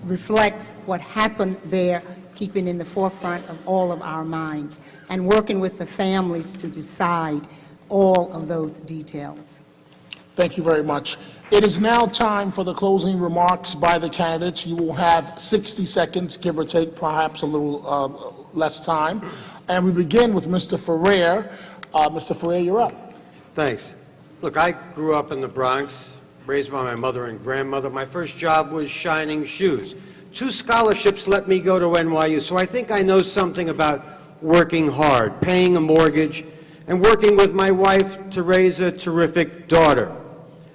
reflects what happened there, keeping in the forefront of all of our minds, and working with the families to decide all of those details. Thank you very much. It is now time for the closing remarks by the candidates. You will have 60 seconds, give or take, perhaps a little less time. And we begin with Mr. Ferrer. Mr. Ferrer, you're up. Thanks. Look, I grew up in the Bronx, raised by my mother and grandmother. My first job was shining shoes. 2 scholarships let me go to NYU, so I think I know something about working hard, paying a mortgage, and working with my wife to raise a terrific daughter.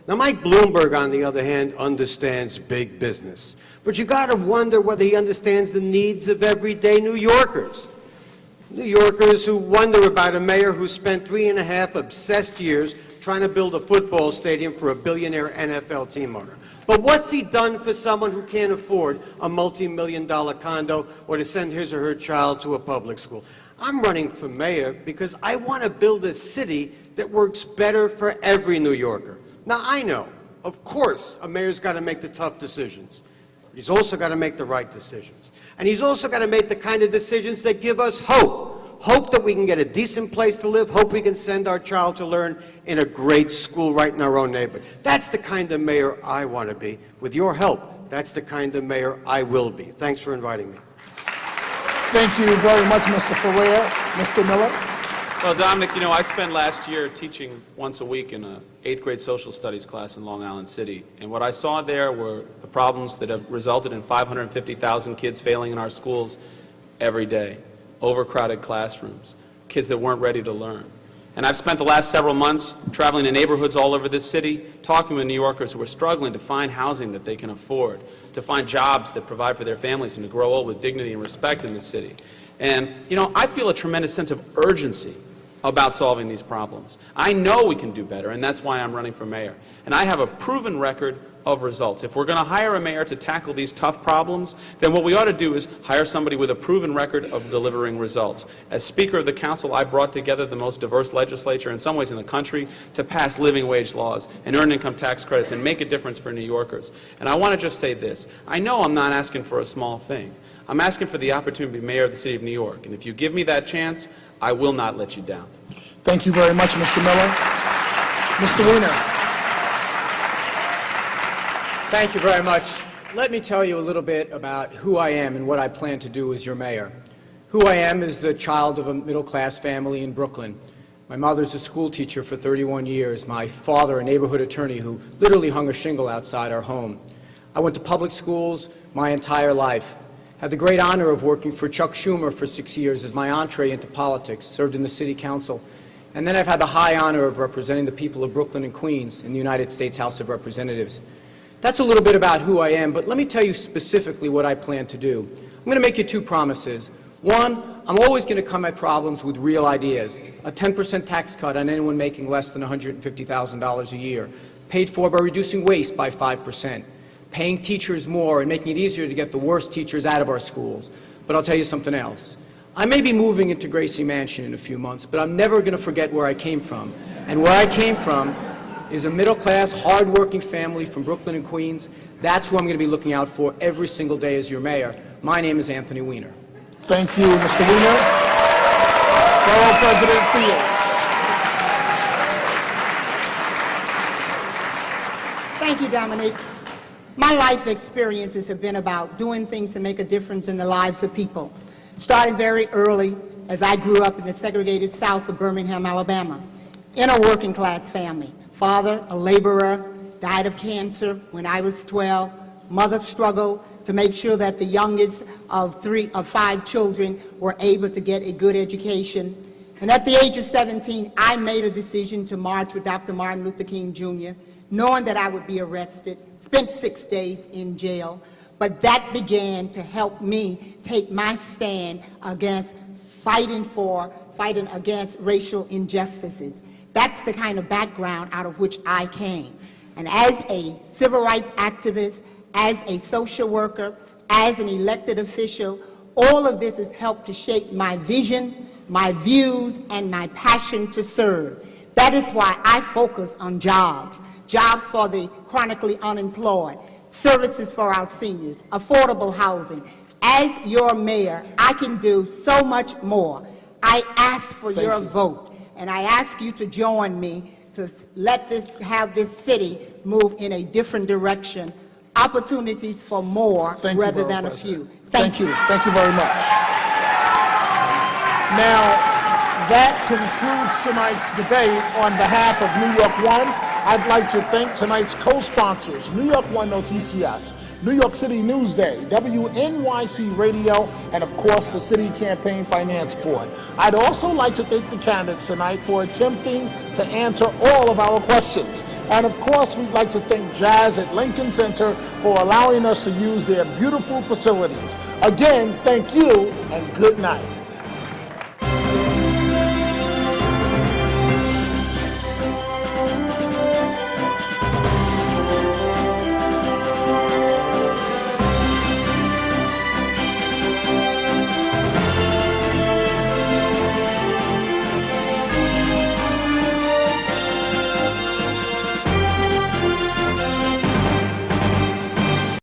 Now, Mike Bloomberg, on the other hand, understands big business. But you got to wonder whether he understands the needs of everyday New Yorkers. New Yorkers who wonder about a mayor who spent 3.5 obsessed years trying to build a football stadium for a billionaire NFL team owner. But what's he done for someone who can't afford a multi-million-dollar condo or to send his or her child to a public school? I'm running for mayor because I want to build a city that works better for every New Yorker. Now, I know, of course, a mayor's got to make the tough decisions. He's also got to make the right decisions. And he's also got to make the kind of decisions that give us hope. Hope that we can get a decent place to live. Hope we can send our child to learn in a great school right in our own neighborhood. That's the kind of mayor I want to be. With your help, that's the kind of mayor I will be. Thanks for inviting me. Thank you very much, Mr. Ferrer. Mr. Miller. Well, Dominic, you know, I spent last year teaching once a week in an 8th grade social studies class in Long Island City. And what I saw there were the problems that have resulted in 550,000 kids failing in our schools every day. Overcrowded classrooms, kids that weren't ready to learn. And I've spent the last several months traveling to neighborhoods all over this city, talking with New Yorkers who are struggling to find housing that they can afford, to find jobs that provide for their families and to grow old with dignity and respect in this city. And, you know, I feel a tremendous sense of urgency about solving these problems. I know we can do better, and that's why I'm running for mayor. And I have a proven record of results. If we're going to hire a mayor to tackle these tough problems, then what we ought to do is hire somebody with a proven record of delivering results. As Speaker of the Council, I brought together the most diverse legislature in some ways in the country to pass living wage laws and earned income tax credits and make a difference for New Yorkers. And I want to just say this. I know I'm not asking for a small thing. I'm asking for the opportunity to be mayor of the city of New York. And if you give me that chance, I will not let you down. Thank you very much, Mr. Miller. Mr. Weiner. Thank you very much. Let me tell you a little bit about who I am and what I plan to do as your mayor. Who I am is the child of a middle-class family in Brooklyn. My mother's a school teacher for 31 years. My father, a neighborhood attorney who literally hung a shingle outside our home. I went to public schools my entire life. Had the great honor of working for Chuck Schumer for 6 years as my entree into politics, served in the city council. And then I've had the high honor of representing the people of Brooklyn and Queens in the United States House of Representatives. That's a little bit about who I am, but let me tell you specifically what I plan to do. I'm going to make you 2 promises. One, I'm always going to come at problems with real ideas. A 10% tax cut on anyone making less than $150,000 a year, paid for by reducing waste by 5%, paying teachers more and making it easier to get the worst teachers out of our schools. But I'll tell you something else. I may be moving into Gracie Mansion in a few months, but I'm never going to forget where I came from. And where I came from is a middle-class, hard-working family from Brooklyn and Queens. That's who I'm going to be looking out for every single day as your mayor. My name is Anthony Weiner. Thank you, Mr. Weiner. Borough President Fields. Thank you, Dominic. My life experiences have been about doing things to make a difference in the lives of people. Starting very early, as I grew up in the segregated south of Birmingham, Alabama, in a working-class family. Father, a laborer, died of cancer when I was 12. Mother struggled to make sure that the youngest of 5 children were able to get a good education. And at the age of 17, I made a decision to march with Dr. Martin Luther King Jr., knowing that I would be arrested, spent 6 days in jail, but that began to help me take my stand against fighting against racial injustices. That's the kind of background out of which I came. And as a civil rights activist, as a social worker, as an elected official, all of this has helped to shape my vision, my views, and my passion to serve. That is why I focus on jobs for the chronically unemployed, services for our seniors, affordable housing. As your mayor, I can do so much more. I ask for your vote, and I ask you to join me to have this city move in a different direction, opportunities for more rather than a few. Thank you. Thank you very much. Now, that concludes tonight's debate. On behalf of New York One, I'd like to thank tonight's co-sponsors, New York One Noticias, New York City Newsday, WNYC Radio, and of course the City Campaign Finance Board. I'd also like to thank the candidates tonight for attempting to answer all of our questions. And of course, we'd like to thank Jazz at Lincoln Center for allowing us to use their beautiful facilities. Again, thank you and good night.